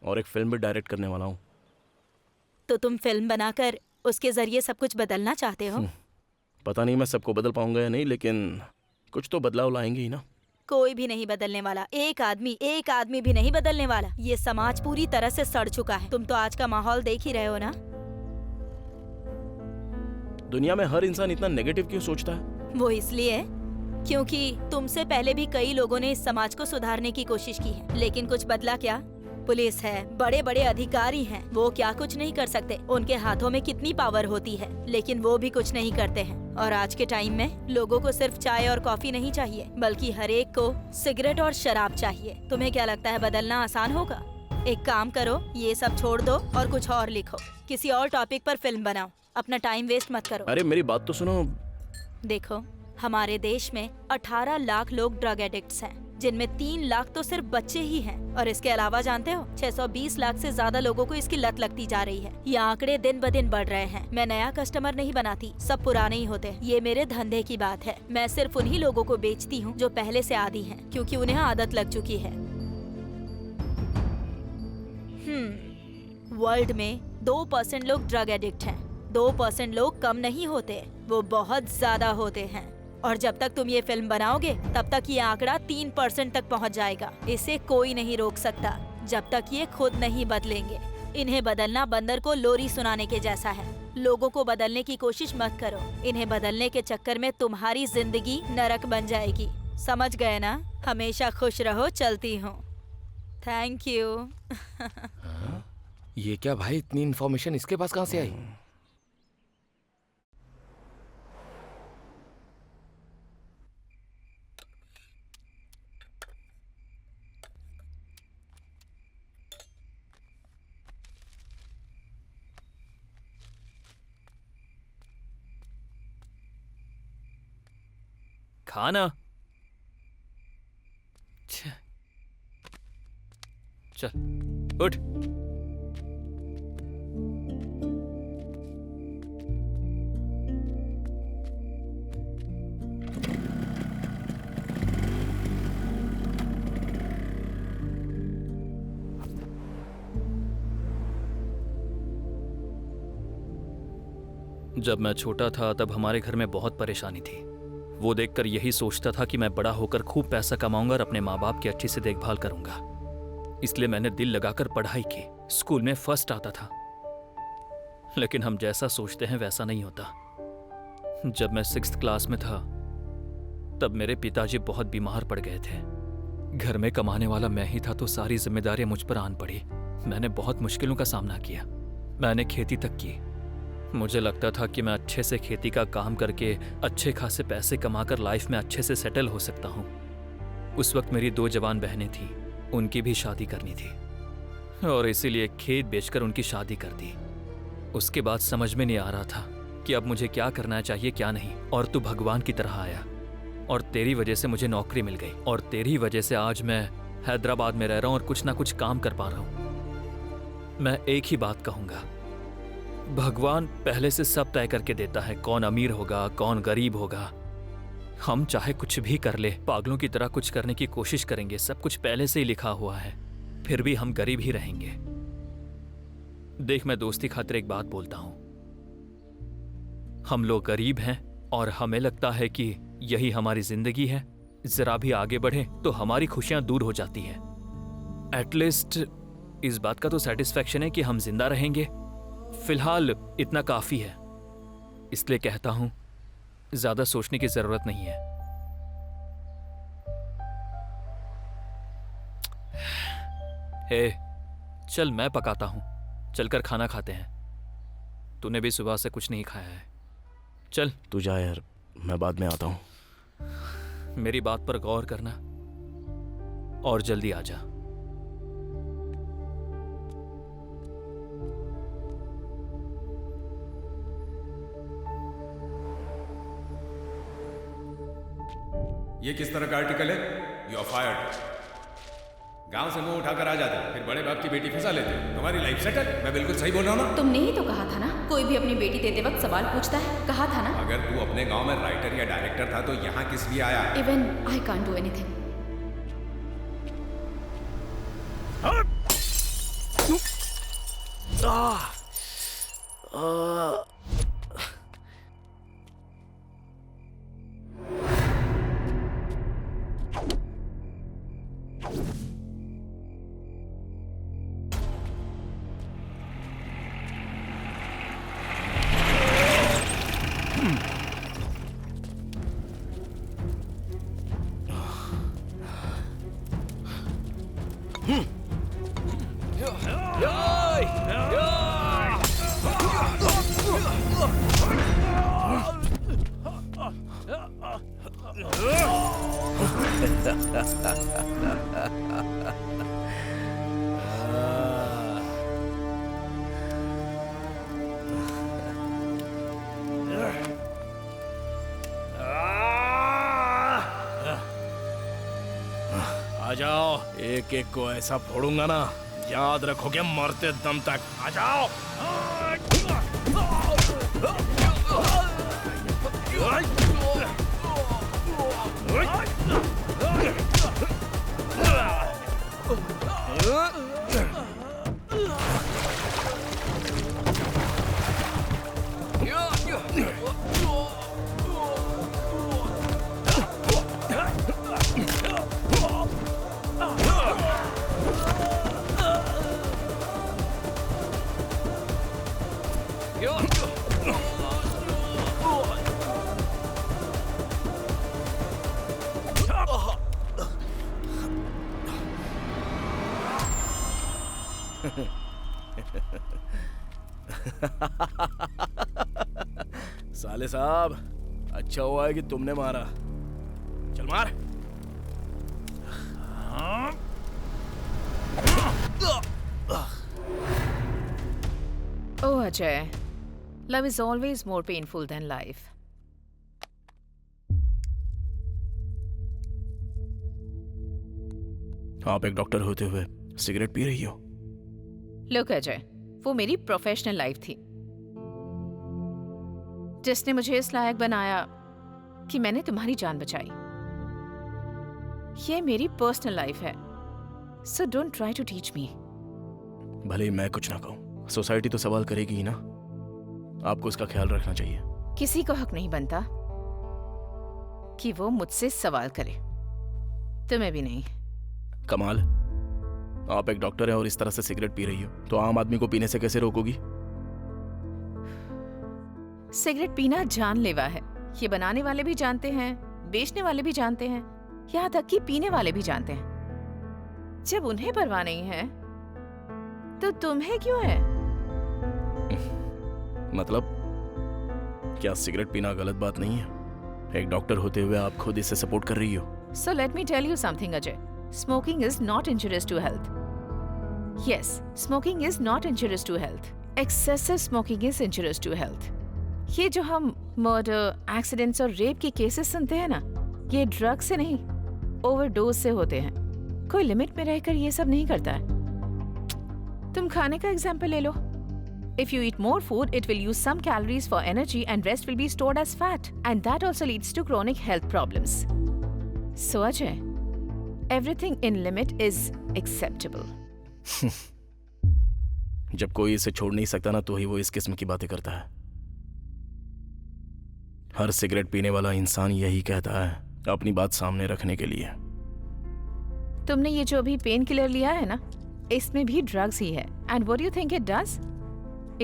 और एक फिल्म भी डायरेक्ट करने वाला हूँ। तो तुम फिल्म बनाकर उसके जरिए सब कुछ बदलना चाहते हो? पता नहीं मैं सबको बदल पाऊंगा या नहीं, लेकिन कुछ तो बदलाव लाएंगे ही ना। कोई भी नहीं बदलने वाला, एक आदमी भी नहीं बदलने वाला। ये समाज पूरी तरह से सड़ चुका है। तुम तो आज का माहौल देख ही रहे हो ना। दुनिया में हर इंसान इतना नेगेटिव क्यों सोचता है? वो इसलिए क्योंकि तुमसे पहले भी कई लोगों ने इस समाज को सुधारने की कोशिश की है, लेकिन कुछ बदला क्या? पुलिस है, बड़े बड़े अधिकारी हैं, वो क्या कुछ नहीं कर सकते? उनके हाथों में कितनी पावर होती है, लेकिन वो भी कुछ नहीं करते हैं। और आज के टाइम में लोगों को सिर्फ चाय और कॉफी नहीं चाहिए, बल्कि हर एक को सिगरेट और शराब चाहिए। तुम्हें क्या लगता है बदलना आसान होगा? एक काम करो, ये सब छोड़ दो और कुछ और लिखो। किसी और टॉपिक पर फिल्म बनाओ, अपना टाइम वेस्ट मत करो। अरे मेरी बात तो सुनो। देखो, हमारे देश में 18 लाख लोग ड्रग एडिक्ट्स हैं, जिनमें 3 लाख तो सिर्फ बच्चे ही हैं। और इसके अलावा जानते हो 620 लाख से ज्यादा लोगों को इसकी लत लगती जा रही है। ये आंकड़े दिन ब दिन बढ़ रहे हैं। मैं नया कस्टमर नहीं बनाती, सब पुराने ही होते हैं। ये मेरे धंधे की बात है। मैं सिर्फ उन्हीं लोगों को बेचती हूँ जो पहले से आदी हैं, क्योंकि उन्हें आदत लग चुकी है। वर्ल्ड में 2% लोग ड्रग एडिक्ट हैं। 2% लोग कम नहीं होते, वो बहुत ज्यादा होते हैं। और जब तक तुम ये फिल्म बनाओगे तब तक ये आंकड़ा 3% तक पहुंच जाएगा। इसे कोई नहीं रोक सकता जब तक ये खुद नहीं बदलेंगे। इन्हें बदलना बंदर को लोरी सुनाने के जैसा है। लोगों को बदलने की कोशिश मत करो। इन्हें बदलने के चक्कर में तुम्हारी जिंदगी नरक बन जाएगी। समझ गए ना? हमेशा खुश रहो। चलती हूँ। Thank you. ये क्या भाई, इतनी इन्फॉर्मेशन इसके पास कहाँ से आई? खाना चल उठ। जब मैं छोटा था तब हमारे घर में बहुत परेशानी थी। वो देखकर यही सोचता था कि मैं बड़ा होकर खूब पैसा कमाऊंगा और अपने माँ बाप की अच्छी से देखभाल करूंगा। इसलिए मैंने दिल लगाकर पढ़ाई की, स्कूल में फर्स्ट आता था। लेकिन हम जैसा सोचते हैं वैसा नहीं होता। जब मैं 6th क्लास में था तब मेरे पिताजी बहुत बीमार पड़ गए थे। घर में कमाने वाला मैं ही था तो सारी जिम्मेदारियां मुझ पर आन पड़ी। मैंने बहुत मुश्किलों का सामना किया। मैंने खेती तक की। मुझे लगता था कि मैं अच्छे से खेती का काम करके अच्छे खासे पैसे कमाकर लाइफ में अच्छे से सेटल हो सकता हूँ। उस वक्त मेरी 2 जवान बहनें थीं, उनकी भी शादी करनी थी और इसीलिए खेत बेचकर उनकी शादी कर दी। उसके बाद समझ में नहीं आ रहा था कि अब मुझे क्या करना चाहिए क्या नहीं। और तू भगवान की तरह आया और तेरी वजह से मुझे नौकरी मिल गई और तेरी वजह से आज मैं हैदराबाद में रह रहा हूँ और कुछ ना कुछ काम कर पा रहा हूँ। मैं एक ही बात कहूँगा, भगवान पहले से सब तय करके देता है, कौन अमीर होगा कौन गरीब होगा। हम चाहे कुछ भी कर ले, पागलों की तरह कुछ करने की कोशिश करेंगे, सब कुछ पहले से ही लिखा हुआ है, फिर भी हम गरीब ही रहेंगे। देख, मैं दोस्ती खातिर एक बात बोलता हूं, हम लोग गरीब हैं और हमें लगता है कि यही हमारी जिंदगी है। जरा भी आगे बढ़े तो हमारी खुशियां दूर हो जाती हैं। एटलीस्ट इस बात का तो सेटिस्फैक्शन है कि हम जिंदा रहेंगे। फिलहाल इतना काफी है। इसलिए कहता हूं, ज्यादा सोचने की जरूरत नहीं है। हे, चल मैं पकाता हूं, चलकर खाना खाते हैं। तूने भी सुबह से कुछ नहीं खाया है। चल तू जा यार, मैं बाद में आता हूं। मेरी बात पर गौर करना और जल्दी आ जा। ये किस तरह का आर्टिकल है? You are fired. गांव से मुंह उठाकर आ जाते, फिर बड़े बाप की बेटी फंसा लेते। तुम्हारी लाइफ सेटल। मैं बिल्कुल सही बोल रहा हूँ ना? तुमने ही तो कहा था ना, कोई भी अपनी बेटी देते वक्त सवाल पूछता है। कहा था ना? अगर तू अपने गांव में राइटर या डायरेक्टर था तो यहाँ किस लिए आया? Even I can't do anything. आ जाओ, एक एक को ऐसा फोड़ूंगा ना, याद रखोगे मरते दम तक। आ जाओ। साले साहब, अच्छा हुआ है कि तुमने मारा। चल मार। Oh, Ajay. Love is always more painful than life. आप एक डॉक्टर होते हुए सिगरेट पी रही हो? लुक अजय, वो मेरी प्रोफेशनल लाइफ थी जिसने मुझे इस लायक बनाया कि मैंने तुम्हारी जान बचाई। ये मेरी पर्सनल लाइफ है, so don't try to teach me. भले ही मैं कुछ ना कहूँ, सोसाइटी तो सवाल करेगी ही ना। आपको इसका ख्याल रखना चाहिए। किसी को हक नहीं बनता कि वो मुझसे सवाल करे, तुम्हें भी नहीं। कमाल, आप एक डॉक्टर हैं और इस तरह से सिगरेट पी रही हो, तो आम आदमी को पीने से कैसे रोकोगी? सिगरेट पीना जानलेवा है, ये बनाने वाले भी जानते हैं, बेचने वाले भी जानते हैं, यहाँ तक कि पीने वाले भी जानते हैं। जब उन्हें परवाह नहीं है तो तुम्हें क्यों है? मतलब क्या सिगरेट पीना गलत बात नहीं है? एक डॉक्टर होते हुए आप खुद इससे सपोर्ट कर रही हो। So let me tell you something, Ajay. Smoking is not injurious to health. Yes, smoking is not injurious to health. Excessive smoking is injurious to health. ये जो हम मर्डर, एक्सीडेंट्स और रेप के केसेस सुनते हैं ना, ये ड्रग से नहीं, ओवरडोज से होते हैं। कोई लिमिट में रहकर ये सब नहीं करता है। तुम खाने का एग्जाम्पल ले लो। If you eat more food, it will use some calories for energy and rest will be stored as fat. And that also leads to chronic health problems. So Ajay, everything in limit is acceptable. जब कोई इसे छोड़ नहीं सकता ना, तो ही वो इस किस्म की बातें करता है। हर सिगरेट पीने वाला इंसान यही कहता है, अपनी बात सामने रखने के लिए। तुमने ये जो अभी पेन किलर लिया है ना, इसमें भी ड्रग्स ही है। And what do you think it does?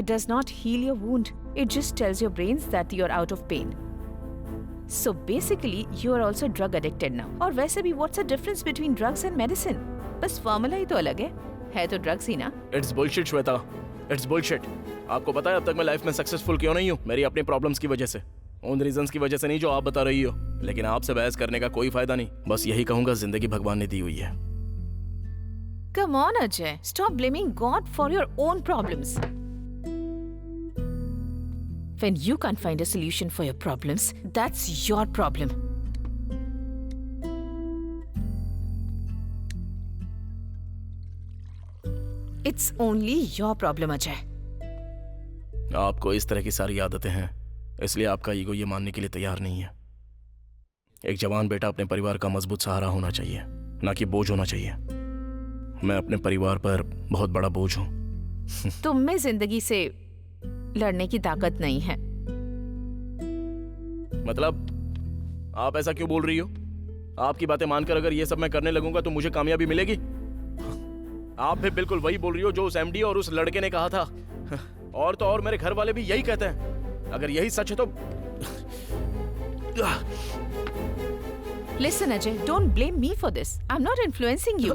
It does not heal your wound. It just tells your brains that you're out of pain. So basically, you are also drug addicted now. और वैसे भी what's the difference between drugs and medicine? बस formula ही तो अलग है तो drugs ही ना। It's bullshit, Shweta. It's bullshit. आपको पता है अब तक मैं लाइफ में सक्सेसफुल क्यों नहीं हूँ? मेरी अपनी प्रॉब्लम्स की वजह से, उन रीजंस की वजह से नहीं जो आप बता रही हो। लेकिन आपसे बहस करने का कोई फायदा नहीं। बस यही कहूंगा, जिंदगी भगवान ने दी हुई है। Come on, Ajay. Stop blaming God for your own problems. When you can't find a solution for your problems, that's your problem. It's only your problem, Ajay. आपको इस तरह की सारी आदतें हैं, इसलिए आपका ईगो ये मानने के लिए तैयार नहीं है। एक जवान बेटा अपने परिवार का मजबूत सहारा होना चाहिए, ना कि बोझ होना चाहिए। मैं अपने परिवार पर बहुत बड़ा बोझ हूँ। तुम में जिंदगी से लड़ने की ताकत नहीं है। मतलब आप ऐसा क्यों बोल रही हो? आपकी बातें मानकर अगर ये सब मैं करने लगूंगा तो मुझे कामयाबी मिलेगी? आप भी बिल्कुल वही बोल रही हो जो उस एमडी और उस लड़के ने कहा था। और तो और मेरे घर वाले भी यही कहते हैं। अगर यही सच है तो Listen, Ajay, don't blame me for this. I'm not influencing you.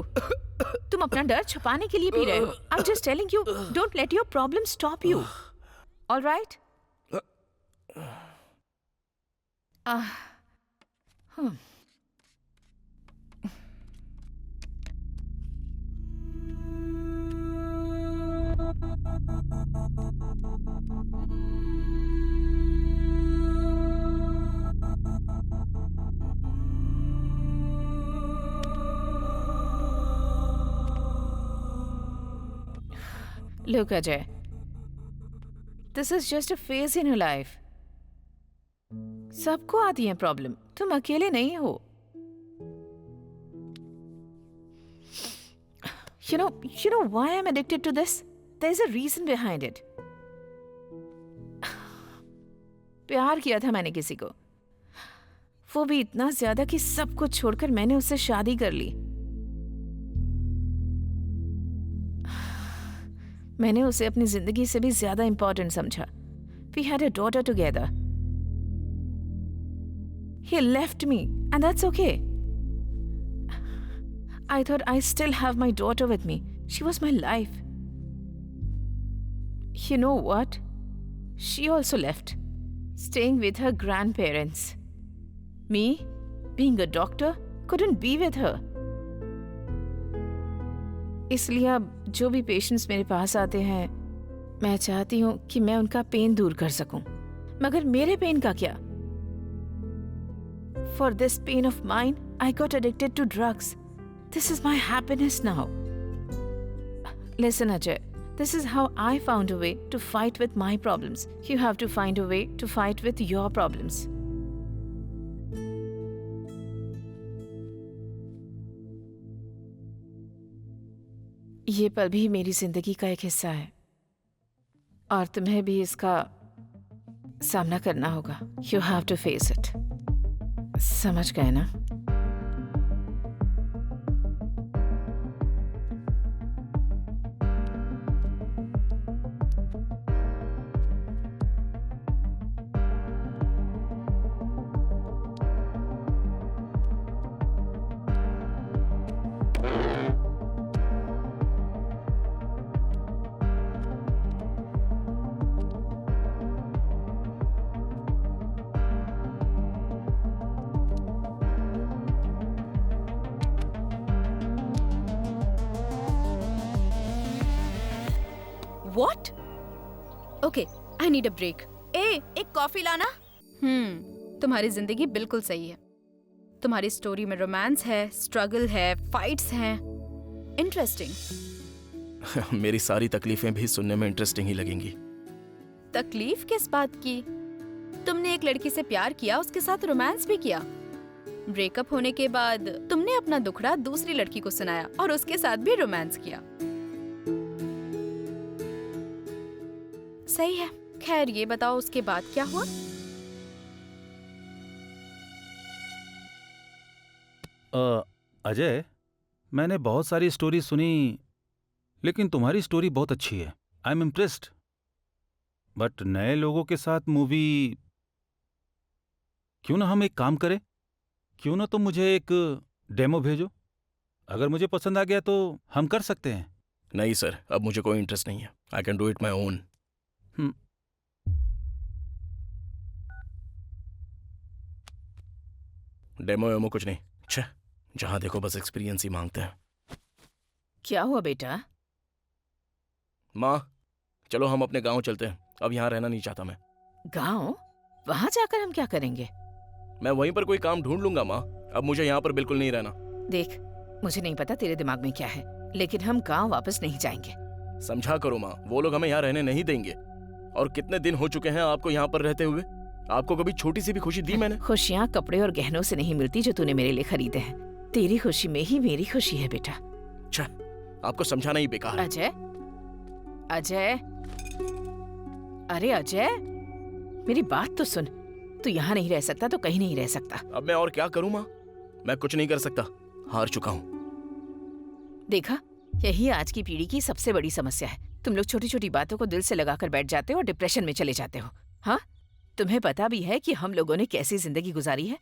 तुम अपना डर छुपाने के लिए पी रहे हो। I'm just telling you, don't let your problem stop you. All right? Look, Ajay, this is just a phase in your life. सबको आती है प्रॉब्लम, तुम अकेले नहीं हो। You know why I'm addicted to this? There's a reason behind it. प्यार किया था मैंने किसी को, वो भी इतना ज्यादा कि सब कुछ छोड़कर मैंने उससे शादी कर ली। मैंने उसे अपनी जिंदगी से भी ज्यादा इंपॉर्टेंट समझा। We had a daughter together. He left me, and that's okay. I thought I still have my daughter with me. She was my life. You know what? She also left, staying with her grandparents. Me, being a doctor, couldn't be with her. इसलिए अब जो भी patients मेरे पास आते हैं, मैं चाहती हूँ कि मैं उनका पेन दूर कर सकूं। मगर मेरे पेन का क्या? For this pain of mine, I got addicted to drugs. This is my happiness now. Listen, Ajay, this is how I found a way to fight with my problems. You have to find a way to fight with your problems. ये पल भी मेरी जिंदगी का एक हिस्सा है और तुम्हें भी इसका सामना करना होगा. You have to face it. समझ गए ना? What? Okay, I need a break. एक कॉफी लाना. तुम्हारी जिंदगी बिल्कुल सही है. तुम्हारी स्टोरी में रोमांस है, स्ट्रगल है, फाइट्स हैं. इंटरेस्टिंग. मेरी सारी तकलीफें भी सुनने में इंटरेस्टिंग ही लगेंगी. तकलीफ किस बात की? तुमने एक लड़की से प्यार किया, उसके साथ रोमांस भी किया. ब्रेकअप होने के बाद तुमने अपना दुखड़ा दूसरी लड़की को सुनाया और उसके साथ भी रोमांस किया. सही है. खैर ये बताओ उसके बाद क्या हुआ? अजय, मैंने बहुत सारी स्टोरी सुनी, लेकिन तुम्हारी स्टोरी बहुत अच्छी है. I am impressed. बट नए लोगों के साथ मूवी, क्यों ना हम एक काम करें? क्यों ना तुम मुझे एक डेमो भेजो. अगर मुझे पसंद आ गया तो हम कर सकते हैं. नहीं सर, अब मुझे कोई इंटरेस्ट नहीं है. I can do it my own. Demo वेमो कुछ नहीं. छे, जहां देखो बस एक्सपीरियंस ही मांगते हैं. क्या हुआ बेटा? माँ, चलो हम अपने गांव चलते हैं. अब यहाँ रहना नहीं चाहता मैं. गांव? वहां जाकर हम क्या करेंगे? मैं वहीं पर कोई काम ढूंढ लूंगा माँ. अब मुझे यहाँ पर बिल्कुल नहीं रहना. देख, मुझे नहीं पता तेरे दिमाग में क्या है, लेकिन हम गांव वापस नहीं जाएंगे. समझा करो माँ, वो लोग हमें यहाँ रहने नहीं देंगे. और कितने दिन हो चुके हैं आपको यहाँ पर रहते हुए? आपको कभी छोटी सी भी खुशी दी मैंने? खुशियाँ कपड़े और गहनों से नहीं मिलती जो तूने मेरे लिए खरीदे हैं. तेरी खुशी में ही मेरी खुशी है बेटा. अच्छा, आपको समझाना ही बेकार है. अजय, अजय, अरे अजय, मेरी बात तो सुन. तू यहाँ नहीं रह सकता तो कहीं नहीं रह सकता. अब मैं और क्या करूँ माँ? मैं कुछ नहीं कर सकता. हार चुका हूँ. देखा, यही आज की पीढ़ी की सबसे बड़ी समस्या है. तुम लोग छोटी छोटी बातों को दिल से लगाकर बैठ जाते हो और डिप्रेशन में चले जाते हो. हाँ, तुम्हें पता भी है कि हम लोगों ने कैसी जिंदगी गुजारी है?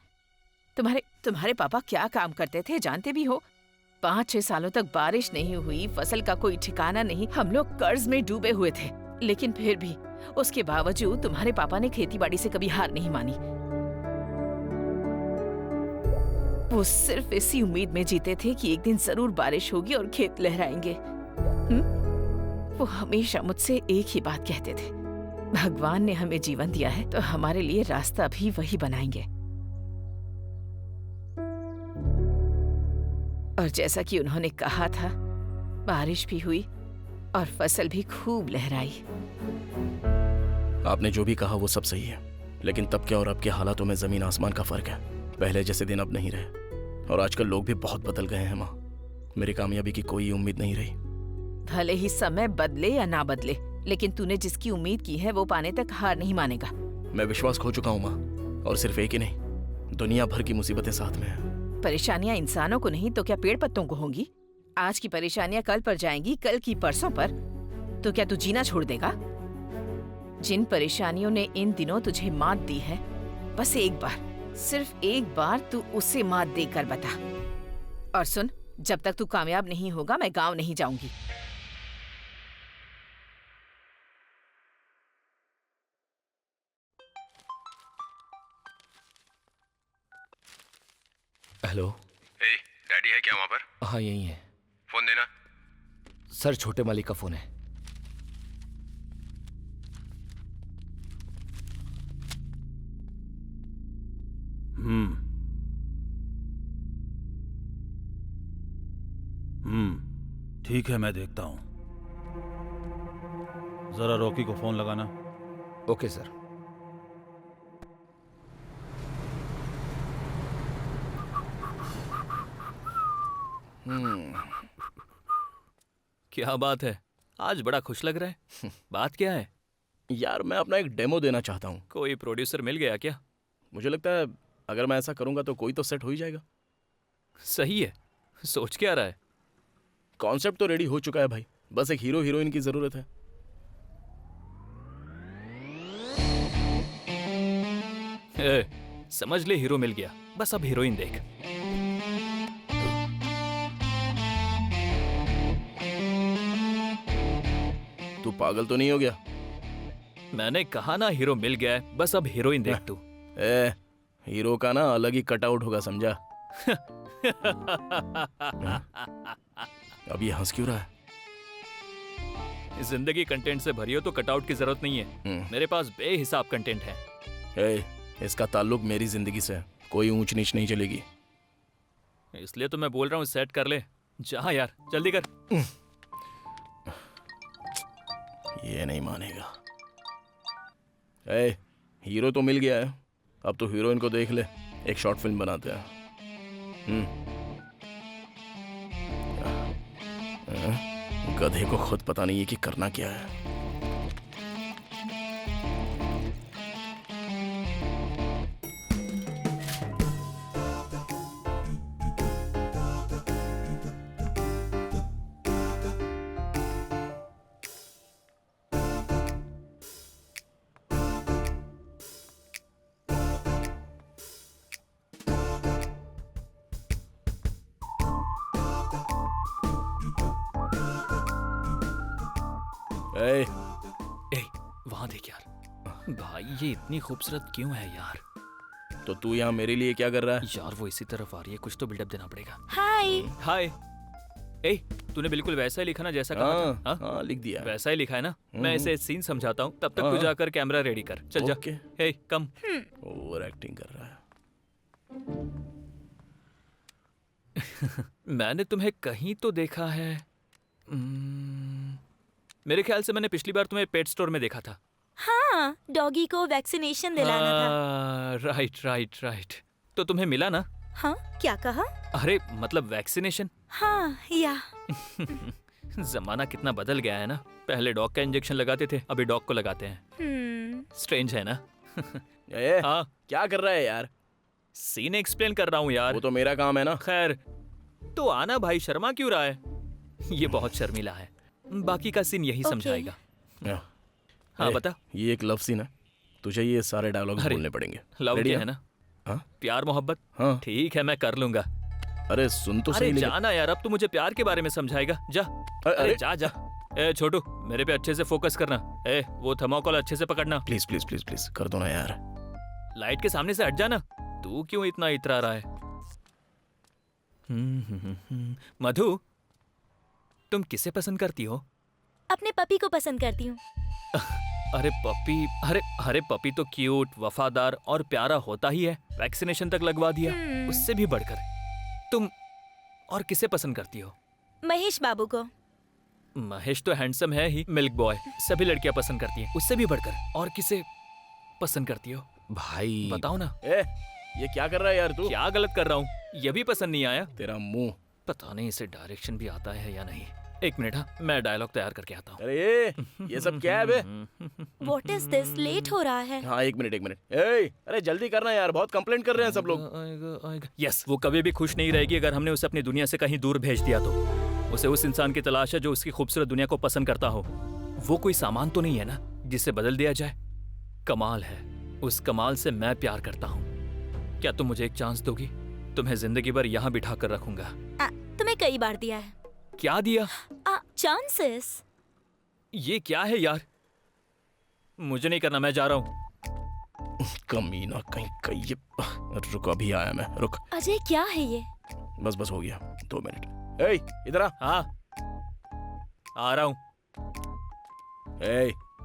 तुम्हारे पापा क्या काम करते थे जानते भी हो? 5-6 सालों तक बारिश नहीं हुई, फसल का कोई ठिकाना नहीं, हम लोग कर्ज में डूबे हुए थे. लेकिन फिर भी उसके बावजूद तुम्हारे पापा ने खेती बाड़ी से कभी हार नहीं मानी. वो सिर्फ इसी उम्मीद में जीते थे कि एक दिन जरूर बारिश होगी और खेत लहराएंगे. वो हमेशा मुझसे एक ही बात कहते थे, भगवान ने हमें जीवन दिया है तो हमारे लिए रास्ता भी वही बनाएंगे. और जैसा कि उन्होंने कहा था, बारिश भी हुई और फसल भी खूब लहराई. आपने जो भी कहा वो सब सही है, लेकिन तब के और अब के हालातों में जमीन आसमान का फर्क है. पहले जैसे दिन अब नहीं रहे और आजकल लोग भी बहुत बदल गए हैं माँ. मेरी कामयाबी की कोई उम्मीद नहीं रही. भले ही समय बदले या ना बदले, लेकिन तूने जिसकी उम्मीद की है वो पाने तक हार नहीं मानेगा. मैं विश्वास खो चुका हूँ माँ, और सिर्फ एक ही नहीं, दुनिया भर की मुसीबतें साथ में हैं. परेशानियां इंसानों को नहीं तो क्या पेड़ पत्तों को होंगी? आज की परेशानियां कल पर जाएंगी, कल की परसों पर. तो क्या तू जीना छोड़ देगा? जिन परेशानियों ने इन दिनों तुझे मात दी है, बस एक बार, सिर्फ एक बार तू उसे मात देकर बता. और सुन, जब तक तू कामयाब नहीं होगा मैं गांव नहीं जाऊंगी. हेलो. हे, डैडी है क्या वहाँ पर? हाँ, यही है. फोन देना. सर, छोटे मालिक का फोन है. ठीक है, मैं देखता हूँ। जरा रॉकी को फोन लगाना। Okay sir. क्या बात है, आज बड़ा खुश लग रहा है। बात क्या है? यार मैं अपना एक डेमो देना चाहता हूँ। कोई प्रोड्यूसर मिल गया क्या? मुझे लगता है अगर मैं ऐसा करूँगा तो कोई तो सेट हो ही जाएगा। सही है। सोच क्या रहा है? कॉन्सेप्ट तो रेडी हो चुका है भाई, बस एक हीरो हीरोइन की जरूरत है। समझ ले, हीरो मिल गया, बस अब हीरोइन देख। तू पागल तो नहीं हो गया? मैंने कहा ना हीरो मिल गया है, बस अब हीरोइन देख तू। हीरो का ना अलग ही कटआउट होगा, समझा? अब ये हंस क्यों रहा है? जिंदगी कंटेंट से भरी हो तो कटआउट की जरूरत नहीं है। मेरे पास बेहिसाब कंटेंट है। इसका ताल्लुक मेरी जिंदगी से है, कोई ऊंच नीच नहीं चलेगी। इसलिए तो मैं बोल रहा हूँ सेट कर ले। जा यार, जल्दी कर। ये नहीं मानेगा। हीरो तो मिल गया है, अब तो हीरोइन को देख ले, एक शॉर्ट फिल्म बनाते हैं। गधे को खुद पता नहीं है कि करना क्या है। वहां देख यार। भाई ये इतनी खूबसूरत क्यों है यार? तो तू यहाँ मेरे लिए क्या कर रहा है? यार वो इसी तरफ आ रही है, कुछ तो बिल्डअप देना पड़ेगा। हाय। हाय। तूने बिल्कुल वैसा ही लिखा ना जैसा कहा था? हाँ, लिख दिया। वैसा ही लिखा है ना? मैं इसे सीन समझाता हूँ, तब तक तू जाकर कैमरा रेडी कर। चल जा। कम। ओवर एक्टिंग कर रहा है। मैंने तुम्हें कहीं तो देखा है। मेरे ख्याल से मैंने पिछली बार तुम्हें पेट स्टोर में देखा था। हाँ, डॉगी को वैक्सीनेशन दिलाना था। राइट। तो तुम्हें मिला ना? हाँ, क्या कहा? अरे मतलब वैक्सीनेशन। हाँ, या। जमाना कितना बदल गया है ना। पहले डॉग का इंजेक्शन लगाते थे, अभी डॉग को लगाते हैं। स्ट्रेंज है ना? हाँ, क्या कर रहा है यार? सीन एक्सप्लेन कर रहा हूँ यार। वो तो मेरा काम है ना। खैर, तो आना भाई, शर्मा क्यों रहा है? ये बहुत शर्मीला है, बाकी का सीन यही समझाएगा। हाँ बता। ये एक लव सीन है, तुझे ये सारे डायलॉग बोलने पड़ेंगे। लव क्या है ना? हाँ? प्यार मोहब्बत। हाँ ठीक है, मैं कर लूंगा। अरे सुन तो सही। जाना यार, अब तू मुझे प्यार के बारे में समझाएगा। जा। अरे जा। छोटू, मेरे पे अच्छे से फोकस करना। वो थर्मोकोल अच्छे से पकड़ना। प्लीज प्लीज प्लीज प्लीज कर दो ना यार। लाइट के सामने से हट जाना। तू क्यों इतना इतरा रहा है? मधु, तुम किसे पसंद करती हो? अपने पपी को पसंद करती हूँ। अरे पपी, अरे पपी तो क्यूट, वफादार और प्यारा होता ही है। वैक्सीनेशन तक लगवा दिया, उससे भी बढ़कर तुम और किसे पसंद करती हो? महेश बाबू को। महेश तो हैंडसम है ही, मिल्क बॉय, सभी लड़कियां पसंद करती हैं। उससे भी बढ़कर और किसे पसंद करती हो? भाई बताओ ना। ये क्या कर रहा है यार तू? क्या गलत कर रहा हूँ? ये भी पसंद नहीं आया? तेरा मुंह। पता नहीं इसे डायरेक्शन भी आता है या नहीं। एक मिनट, हाँ, मैं डायलॉग तैयार करके आता हूँ। अरे ये सब क्या है बे? What is this? लेट हो रहा है। हाँ, एक मिनट। अरे जल्दी करना यार, बहुत कंप्लेंट कर रहे हैं सब लोग। यस, वो कभी भी खुश नहीं रहेगी अगर हमने उसे अपनी दुनिया से कहीं दूर भेज दिया तो। उसे उस इंसान की तलाश है जो उसकी खूबसूरत दुनिया को पसंद करता हो। वो कोई सामान तो नहीं है ना जिसे बदल दिया जाए। कमाल है, उस कमाल से मैं प्यार करता हूँ। क्या तुम मुझे एक चांस दोगी? तुम्हें जिंदगी भर यहाँ बिठा कर रखूंगा। तुम्हें कई बार दिया है। क्या दिया? चांसेस। ये क्या है यार? मुझे नहीं करना, मैं जा रहा हूँ। कमीना कहीं। रुक, अभी आया मैं, रुक। अजय क्या है ये? बस हो गया, 2 मिनट। इधर आ। हाँ, आ रहा हूँ।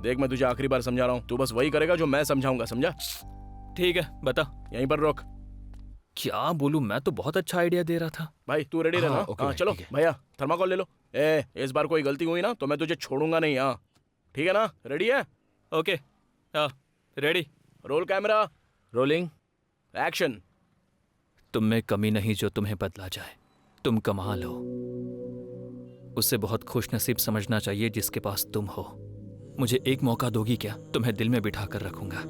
देख, मैं तुझे आखिरी बार समझा रहा हूँ, तू बस वही करेगा जो मैं समझाऊंगा, समझा? ठीक है, बता। यहीं पर रोक। क्या बोलूं, मैं तो बहुत अच्छा आइडिया दे रहा था। भाई तू रेडी रहना। ओके हाँ भाई, चलो ठीक है। भैया थर्माकोल ले लो। इस बार कोई गलती हुई ना तो मैं तुझे छोड़ूंगा नहीं। हाँ ठीक है ना, रेडी है? Okay, ready. Roll camera, rolling. Action. तुम में कमी नहीं जो तुम्हें बदला जाए। तुम कमाल हो, उसे बहुत खुशनसीब समझना चाहिए जिसके पास तुम हो। मुझे एक मौका दोगी क्या? तुम्हें दिल में बिठा कर रखूंगा।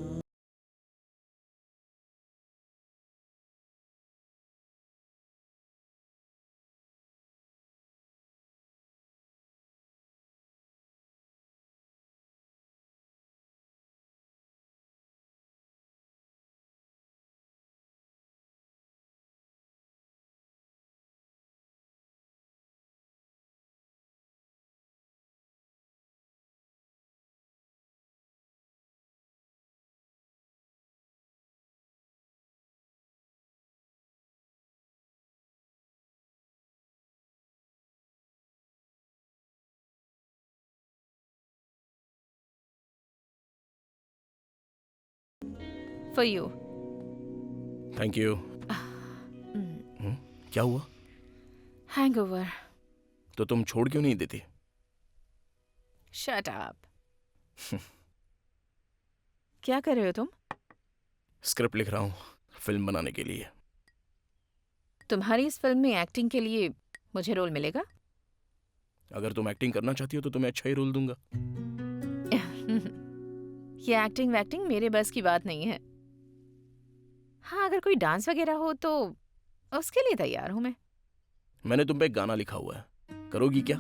For you. Thank you. क्या हुआ? Hangover. तो तुम छोड़ क्यों नहीं देती? Shut up. क्या कर रहे हो तुम? स्क्रिप्ट लिख रहा हूँ फिल्म बनाने के लिए। तुम्हारी इस फिल्म में एक्टिंग के लिए मुझे रोल मिलेगा? अगर तुम एक्टिंग करना चाहती हो तो तुम्हें अच्छा ही रोल दूंगा। ये एक्टिंग वैक्टिंग मेरे बस की बात नहीं है। हाँ, अगर कोई डांस वगैरह हो तो उसके लिए तैयार हूं मैं। मैंने तुम पे एक गाना लिखा हुआ है, करोगी क्या?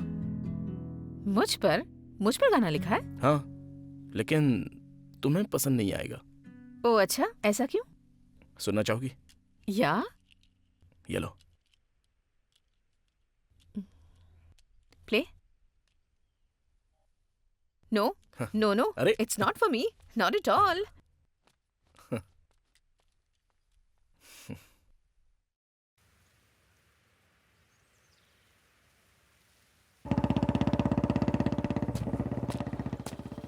मुझ पर गाना लिखा है? हाँ, लेकिन तुम्हें पसंद नहीं आएगा। ओ अच्छा, ऐसा क्यों? सुनना चाहोगी? या ये लो। प्ले? नो नो नो, अरे it's not for me, not at all.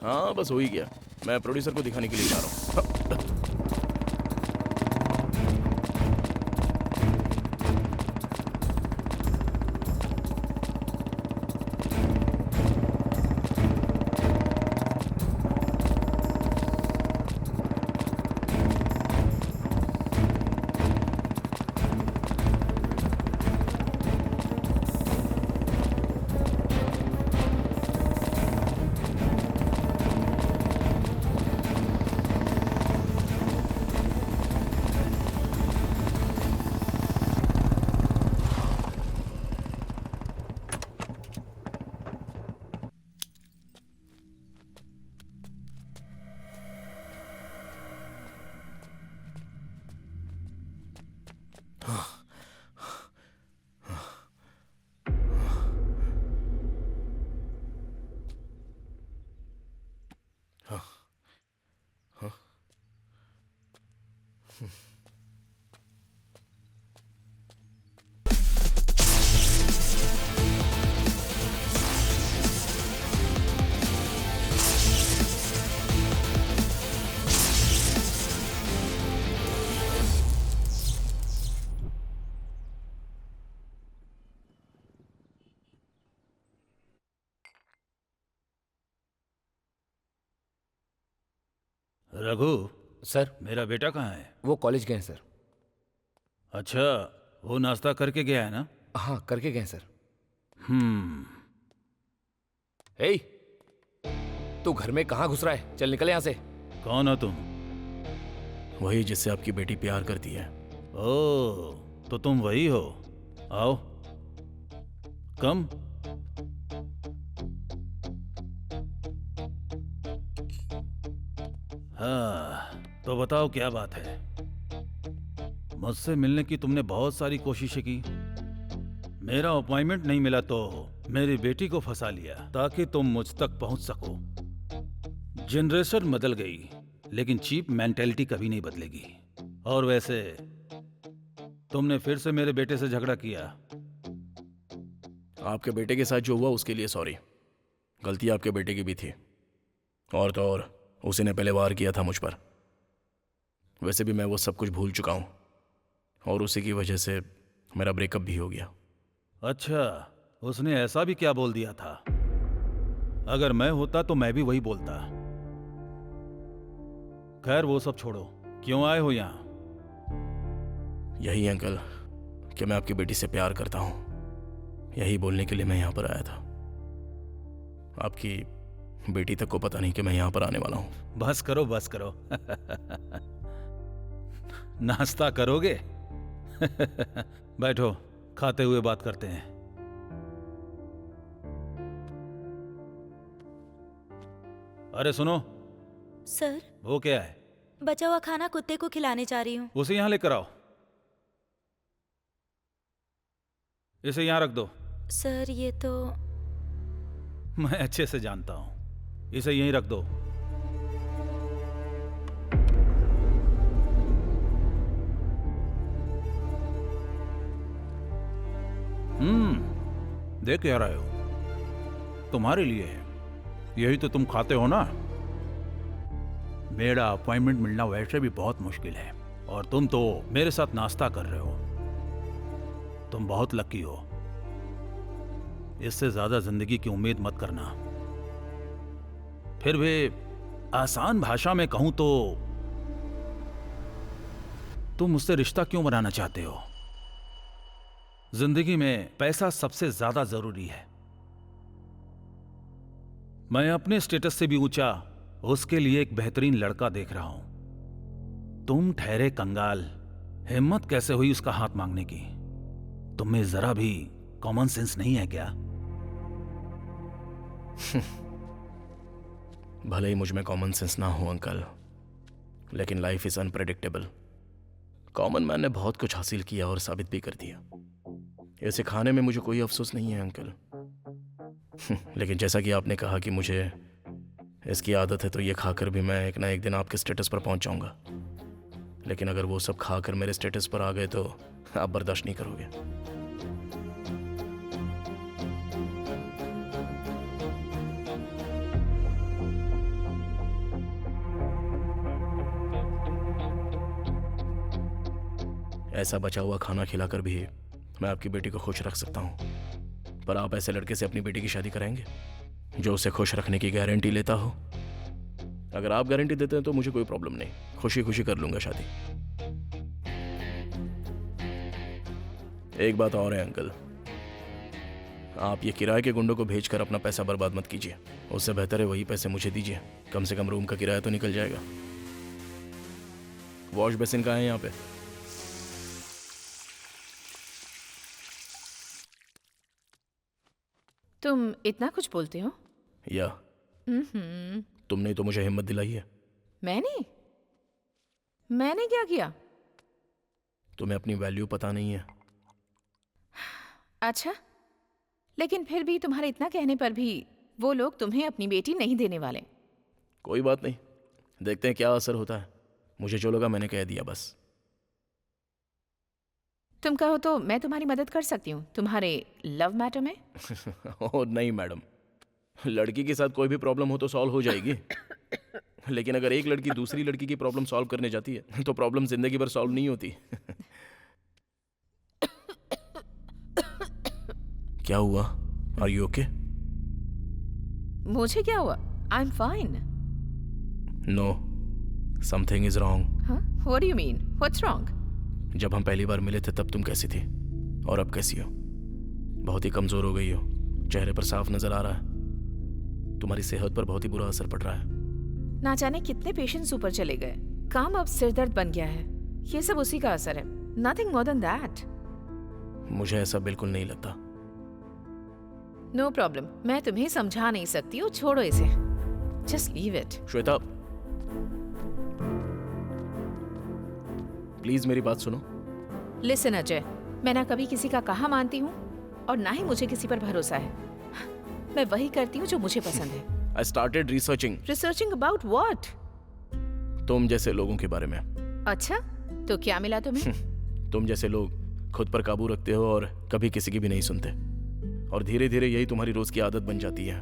हाँ बस हो ही गया। मैं प्रोड्यूसर को दिखाने के लिए जा रहा हूँ। रघु, सर, मेरा बेटा कहाँ है? वो कॉलेज गए हैं सर। अच्छा, वो नाश्ता करके गया है ना? हाँ, करके गए सर। हे, तू घर में कहाँ घुस रहा है? चल निकल यहाँ से। कौन हो तुम? वही जिससे आपकी बेटी प्यार करती है। ओ, तो तुम वही हो। आओ, कम। हाँ, तो बताओ क्या बात है? मुझसे मिलने की तुमने बहुत सारी कोशिशें की। मेरा अपॉइंटमेंट नहीं मिला तो मेरी बेटी को फंसा लिया ताकि तुम मुझ तक पहुंच सको। जनरेशन बदल गई, लेकिन चीप मेंटेलिटी कभी नहीं बदलेगी। और वैसे तुमने फिर से मेरे बेटे से झगड़ा किया। आपके बेटे के साथ जो हुआ उसके लिए सॉरी। गलती आपके बेटे की भी थी। और तो और उसी ने पहले वार किया था मुझ पर। वैसे भी मैं वो सब कुछ भूल चुका हूं। और उसी की वजह से मेरा ब्रेकअप भी हो गया। अच्छा, उसने ऐसा भी क्या बोल दिया था? अगर मैं होता तो मैं भी वही बोलता। खैर वो सब छोड़ो, क्यों आए हो यहाँ? यही अंकल कि मैं आपकी बेटी से प्यार करता हूँ, यही बोलने के लिए मैं यहाँ पर आया था। आपकी बेटी तक को पता नहीं कि मैं यहाँ पर आने वाला हूँ। बस करो बस करो। नाश्ता करोगे? बैठो, खाते हुए बात करते हैं। अरे सुनो, सर, वो क्या है? बचा हुआ खाना कुत्ते को खिलाने जा रही हूँ। उसे यहां लेकर आओ। इसे यहां रख दो। सर ये तो मैं अच्छे से जानता हूं, इसे यहीं रख दो। देख क्या रहे हो? तुम्हारे लिए है, यही तो तुम खाते हो ना। मेरा अपॉइंटमेंट मिलना वैसे भी बहुत मुश्किल है, और तुम तो मेरे साथ नाश्ता कर रहे हो। तुम बहुत लकी हो। इससे ज्यादा जिंदगी की उम्मीद मत करना। फिर भी आसान भाषा में कहूं तो तुम मुझसे रिश्ता क्यों बनाना चाहते हो? जिंदगी में पैसा सबसे ज्यादा जरूरी है। मैं अपने स्टेटस से भी ऊंचा उसके लिए एक बेहतरीन लड़का देख रहा हूं। तुम ठहरे कंगाल, हिम्मत कैसे हुई उसका हाथ मांगने की? तुम में जरा भी कॉमन सेंस नहीं है क्या? भले ही मुझ में कॉमन सेंस ना हो अंकल, लेकिन life is unpredictable. Common man ने बहुत कुछ हासिल किया और साबित भी कर दिया। इसे खाने में मुझे कोई अफसोस नहीं है अंकल। लेकिन जैसा कि आपने कहा कि मुझे इसकी आदत है, तो ये खाकर भी मैं एक ना एक दिन आपके स्टेटस पर पहुंच जाऊंगा। लेकिन अगर वो सब खाकर मेरे स्टेटस पर आ गए तो आप बर्दाश्त नहीं करोगे। ऐसा बचा हुआ खाना खिलाकर भी मैं आपकी बेटी को खुश रख सकता हूं, पर आप ऐसे लड़के से अपनी बेटी की शादी कराएंगे जो उसे खुश रखने की गारंटी लेता हो? अगर आप गारंटी देते हैं तो मुझे कोई प्रॉब्लम नहीं, खुशी खुशी कर लूंगा शादी। एक बात और है अंकल, आप ये किराए के गुंडों को भेजकर अपना पैसा बर्बाद मत कीजिए। उससे बेहतर है वही पैसे मुझे दीजिए, कम से कम रूम का किराया तो निकल जाएगा। वॉश बेसिन कहाँ है यहाँ पे? तुम इतना कुछ बोलते हो? या तुमने तो मुझे हिम्मत दिलाई है। मैंने क्या किया? तुम्हें अपनी वैल्यू पता नहीं है। अच्छा, लेकिन फिर भी तुम्हारे इतना कहने पर भी वो लोग तुम्हें अपनी बेटी नहीं देने वाले। कोई बात नहीं, देखते हैं क्या असर होता है। मुझे जो लगा मैंने कह दिया बस। तुम कहो तो मैं तुम्हारी मदद कर सकती हूँ तुम्हारे लव मैटर में। ओह नहीं मैडम, लड़की के साथ कोई भी प्रॉब्लम हो तो सॉल्व हो जाएगी। लेकिन अगर एक लड़की दूसरी लड़की की प्रॉब्लम सॉल्व करने जाती है तो प्रॉब्लम जिंदगी भर सॉल्व नहीं होती। क्या हुआ? Are you okay? मुझे क्या हुआ? I am fine. No, something is wrong. What do you mean? What's wrong? जब हम पहली बार मिले थे तब तुम कैसी थी और अब कैसी हो? बहुत ही कमजोर हो गई हो, चेहरे पर साफ नजर आ रहा है। तुम्हारी सेहत पर बहुत ही बुरा असर पड़ रहा है। ना जाने कितने पेशेंट्स ऊपर चले गए, काम अब सिरदर्द बन गया है। ये सब उसी का असर है, नथिंग मोर देन दैट। मुझे ऐसा बिल्कुल नहीं लगता। नो प्रॉब्लम, मैं तुम्हें समझा नहीं सकती हूँ, छोड़ो इसे, just leave it. Shweta please मेरी बात सुनो। लिसन अजय, मैं ना कभी किसी का कहा मानती हूँ और ना ही मुझे किसी पर भरोसा है। मैं वही करती हूँ जो मुझे पसंद है। I started researching. Researching about what? तुम जैसे लोगों के बारे में। अच्छा, तो क्या मिला तुम्हें? तुम जैसे लोग खुद पर काबू रखते हो और कभी किसी की भी नहीं सुनते, और धीरे धीरे यही तुम्हारी रोज की आदत बन जाती है।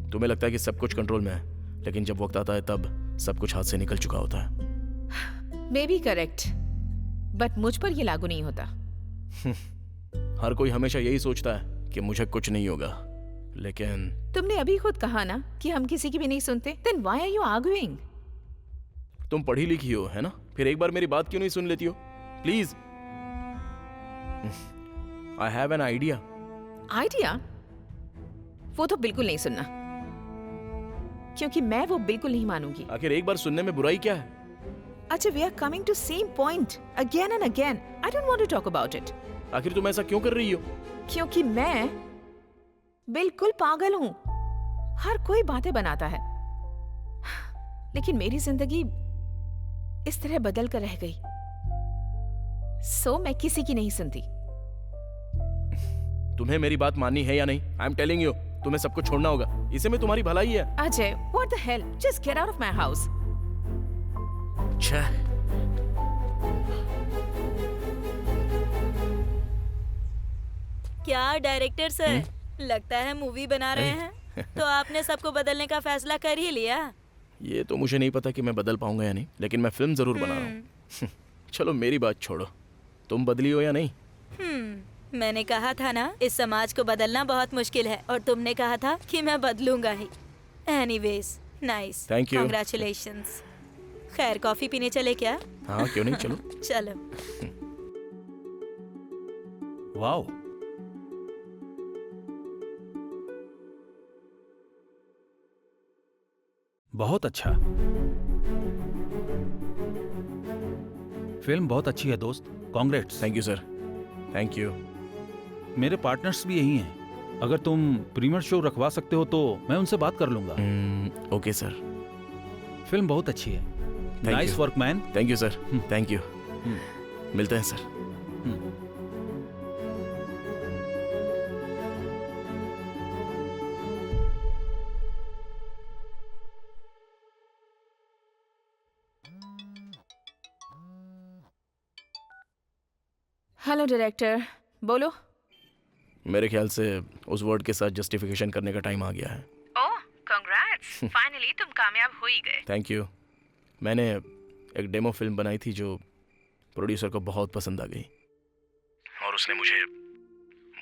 तुम्हें लगता है कि सब कुछ कंट्रोल में है, लेकिन जब वक्त आता है तब सब कुछ हाथ से निकल चुका होता है। मे बी करेक्ट, बट मुझ पर ये लागू नहीं होता। हर कोई हमेशा यही सोचता है कि मुझे कुछ नहीं होगा, लेकिन तुमने अभी खुद कहा ना कि हम किसी की भी नहीं सुनते। Then why are you arguing? तुम पढ़ी लिखी हो, है ना? फिर एक बार मेरी बात क्यों नहीं सुन लेती हो? Please, I have an idea. Idea? वो तो बिल्कुल नहीं सुनना, क्योंकि मैं वो बिल्कुल नहीं मानूंगी। आखिर एक बार सुनने में बुराई क्या है? अच्छा, we are coming to same point again and again. I don't want to talk about it. आखिर तुम ऐसा क्यों कर रही हो? क्योंकि मैं बिल्कुल पागल हूँ। हर कोई बातें बनाता है, लेकिन मेरी जिंदगी इस तरह बदल कर रह गई। सो मैं किसी की नहीं सुनती। तुम्हें मेरी बात माननी है या नहीं? आई एम टेलिंग यू, तुम्हें सब कुछ छोड़ना होगा। इसे में तुम्हारी भलाई है। Ajay, what the hell? Just get out of my house. छह। क्या डायरेक्टर सर, लगता है मूवी बना रहे हैं। तो आपने सबको बदलने का फैसला कर ही लिया? ये तो मुझे नहीं पता कि मैं बदल पाऊंगा या नहीं, लेकिन मैं फिल्म जरूर बना रहा हूँ। चलो मेरी बात छोड़ो, तुम बदली हो या नहीं? मैंने कहा था ना, इस समाज को बदलना बहुत मुश्किल है, और तुमने कहा था कि मैं बदलूंगा ही। Anyways, nice, Thank you. Congratulations. खैर, कॉफी पीने चले क्या? हाँ, क्यों नहीं, चलो। चलो। वाओ, बहुत अच्छा। फिल्म बहुत अच्छी है दोस्त, congrats. Thank you sir, thank you. मेरे पार्टनर्स भी यही हैं। अगर तुम प्रीमियर शो रखवा सकते हो तो मैं उनसे बात कर लूंगा। Okay sir. फिल्म बहुत अच्छी है। Nice you. Work man. Thank you sir, thank you. मिलते हैं सर। हेलो डायरेक्टर, बोलो। मेरे ख्याल से उस वर्ड के साथ जस्टिफिकेशन करने का टाइम आ गया है। ओह, congrats! फाइनली तुम कामयाब हो ही गए। Thank you. मैंने एक डेमो फिल्म बनाई थी जो प्रोड्यूसर को बहुत पसंद आ गई, और उसने मुझे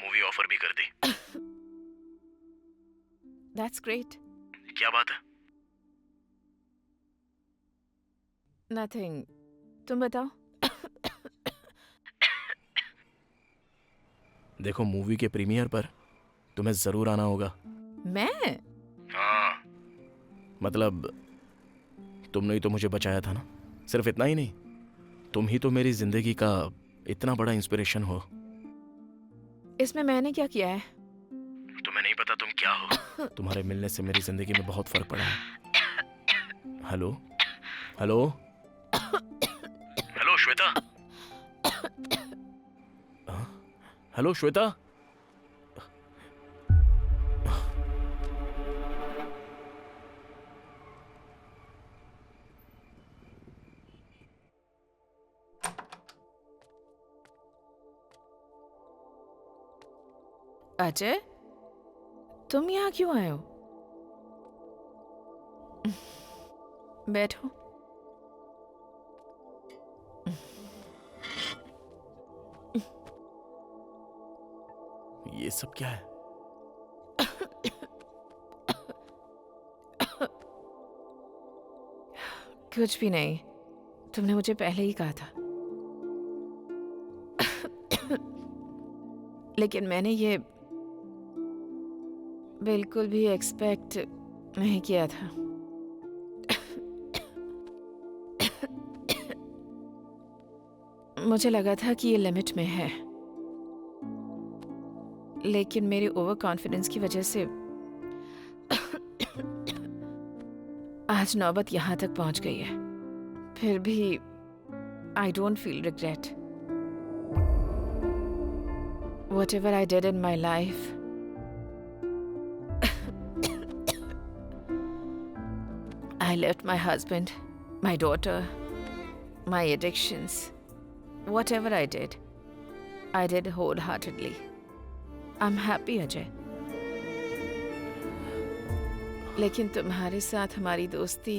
मूवी ऑफर भी कर दी। That's great. क्या बात है? नथिंग, तुम बताओ। देखो, मूवी के प्रीमियर पर तुम्हें जरूर आना होगा। मैं? हाँ, मतलब तुमने ही तो मुझे बचाया था ना। सिर्फ इतना ही नहीं, तुम ही तो मेरी जिंदगी का इतना बड़ा इंस्पिरेशन हो। इसमें मैंने क्या किया है? तुम्हें नहीं पता तुम क्या हो। तुम्हारे मिलने से मेरी जिंदगी में बहुत फर्क पड़ा है। Hello hello hello Shweta. Hello Shweta. Ajay, तुम यहाँ क्यों आए हो? बैठो। ये सब क्या है? कुछ भी नहीं, तुमने मुझे पहले ही कहा था। लेकिन मैंने ये बिल्कुल भी एक्सपेक्ट नहीं किया था। मुझे लगा था कि ये लिमिट में है, लेकिन मेरी ओवर कॉन्फिडेंस की वजह से आज नौबत यहाँ तक पहुँच गई है। फिर भी I don't feel regret. Whatever I did in my life, I left my husband, my daughter, my addictions. Whatever I did wholeheartedly. I'm happy, Ajay. लेकिन तुम्हारे साथ हमारी दोस्ती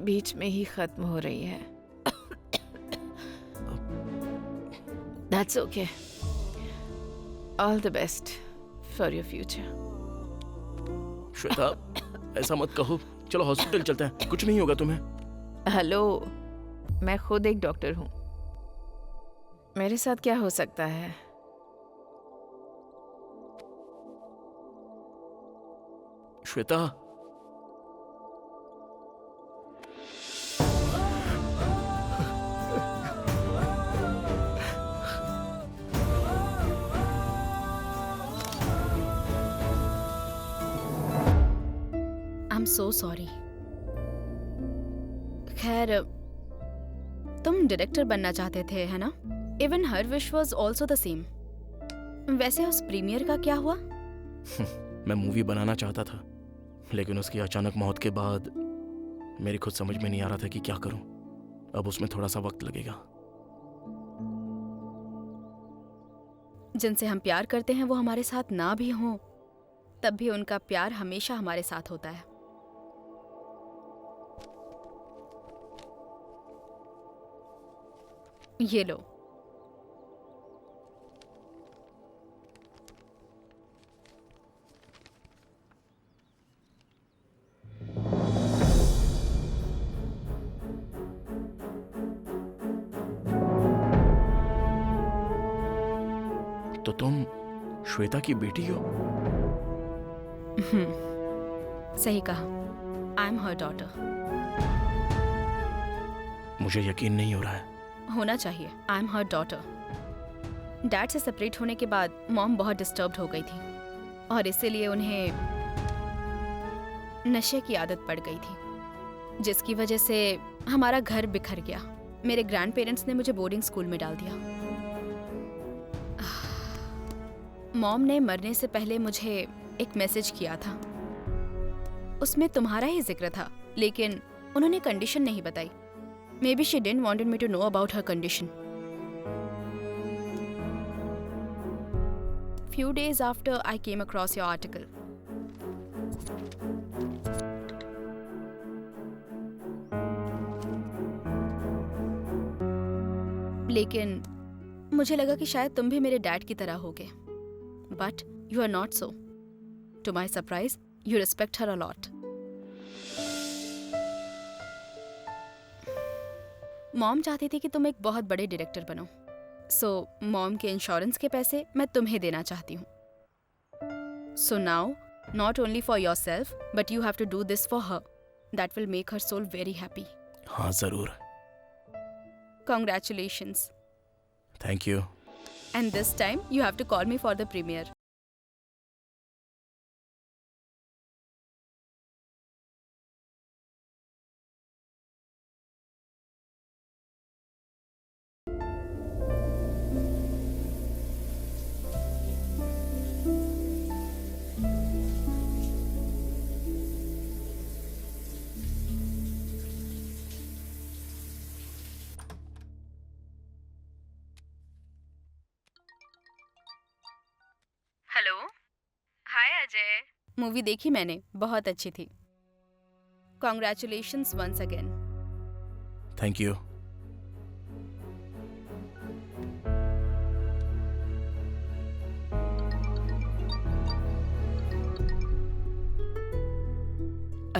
बीच में ही खत्म हो रही है। That's okay. All the best for your future. Shweta, ऐसा मत कहो। चलो हॉस्पिटल चलते हैं, कुछ नहीं होगा तुम्हें। हेलो, मैं खुद एक डॉक्टर हूँ। मेरे साथ क्या हो सकता है? Shweta, I am so sorry. खैर, तुम डायरेक्टर बनना चाहते थे, है ना? Even her wish was also the same. वैसे उस प्रीमियर का क्या हुआ? मैं मूवी बनाना चाहता था, लेकिन उसकी अचानक मौत के बाद मेरी खुद समझ में नहीं आ रहा था कि क्या करूं। अब उसमें थोड़ा सा वक्त लगेगा। जिनसे हम प्यार करते हैं वो हमारे साथ ना भी हों, तब भी उनका प्यार हमेशा हमारे साथ होता है। ये लो। तो तुम श्वेता की बेटी हो? सही कहा। I am her daughter. मुझे यकीन नहीं हो रहा है। होना चाहिए। I am her daughter. Dad से सेपरेट होने के बाद मॉम बहुत डिस्टर्ब्ड हो गई थी और इसीलिए उन्हें नशे की आदत पड़ गई थी, जिसकी वजह से हमारा घर बिखर गया। मेरे ग्रैंड पेरेंट्स ने मुझे बोर्डिंग स्कूल में डाल दिया। मॉम ने मरने से पहले मुझे एक मैसेज किया था। उसमें तुम्हारा ही जिक्र था, लेकिन उन्होंने कंडीशन नहीं बताई। Maybe she didn't wanted me to know about her condition. Few days after, I came across your article. लेकिन मुझे लगा कि शायद तुम भी मेरे डैड की तरह होगे, but you are not so. To my surprise, you respect her a lot. Mom चाहती थी कि तुम एक बहुत बड़े डायरेक्टर बनो, सो मॉम के इंश्योरेंस के पैसे मैं तुम्हें देना चाहती हूँ। So now, not only for yourself, but you have to do this for her. That will make her soul very happy. हाँ जरूर। Congratulations. Thank you. And this time you have to call me for the premiere. Hello, hi Ajay. Movie देखी मैंने, बहुत अच्छी थी। Congratulations once again. Thank you.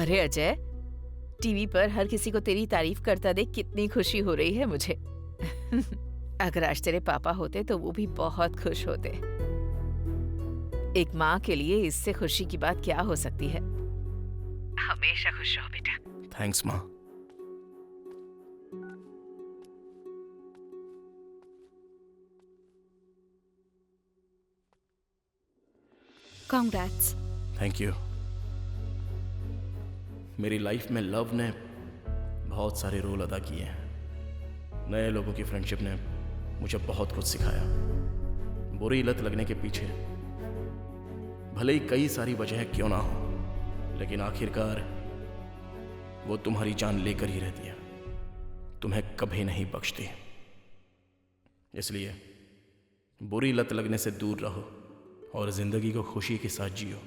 अरे Ajay, TV पर हर किसी को तेरी तारीफ करता देख कितनी खुशी हो रही है मुझे। अगर आज तेरे पापा होते तो वो भी बहुत खुश होते। एक माँ के लिए इससे खुशी की बात क्या हो सकती है। हमेशा खुश रहो बेटा। थैंक्स माँ। Congrats. Thank you. मेरी लाइफ में लव ने बहुत सारे रोल अदा किए हैं। नए लोगों की फ्रेंडशिप ने मुझे बहुत कुछ सिखाया। बुरी लत लगने के पीछे भले ही कई सारी वजह क्यों ना हो, लेकिन आखिरकार वो तुम्हारी जान लेकर ही रहती है, तुम्हें कभी नहीं बख्शती। इसलिए बुरी लत लगने से दूर रहो और जिंदगी को खुशी के साथ जियो।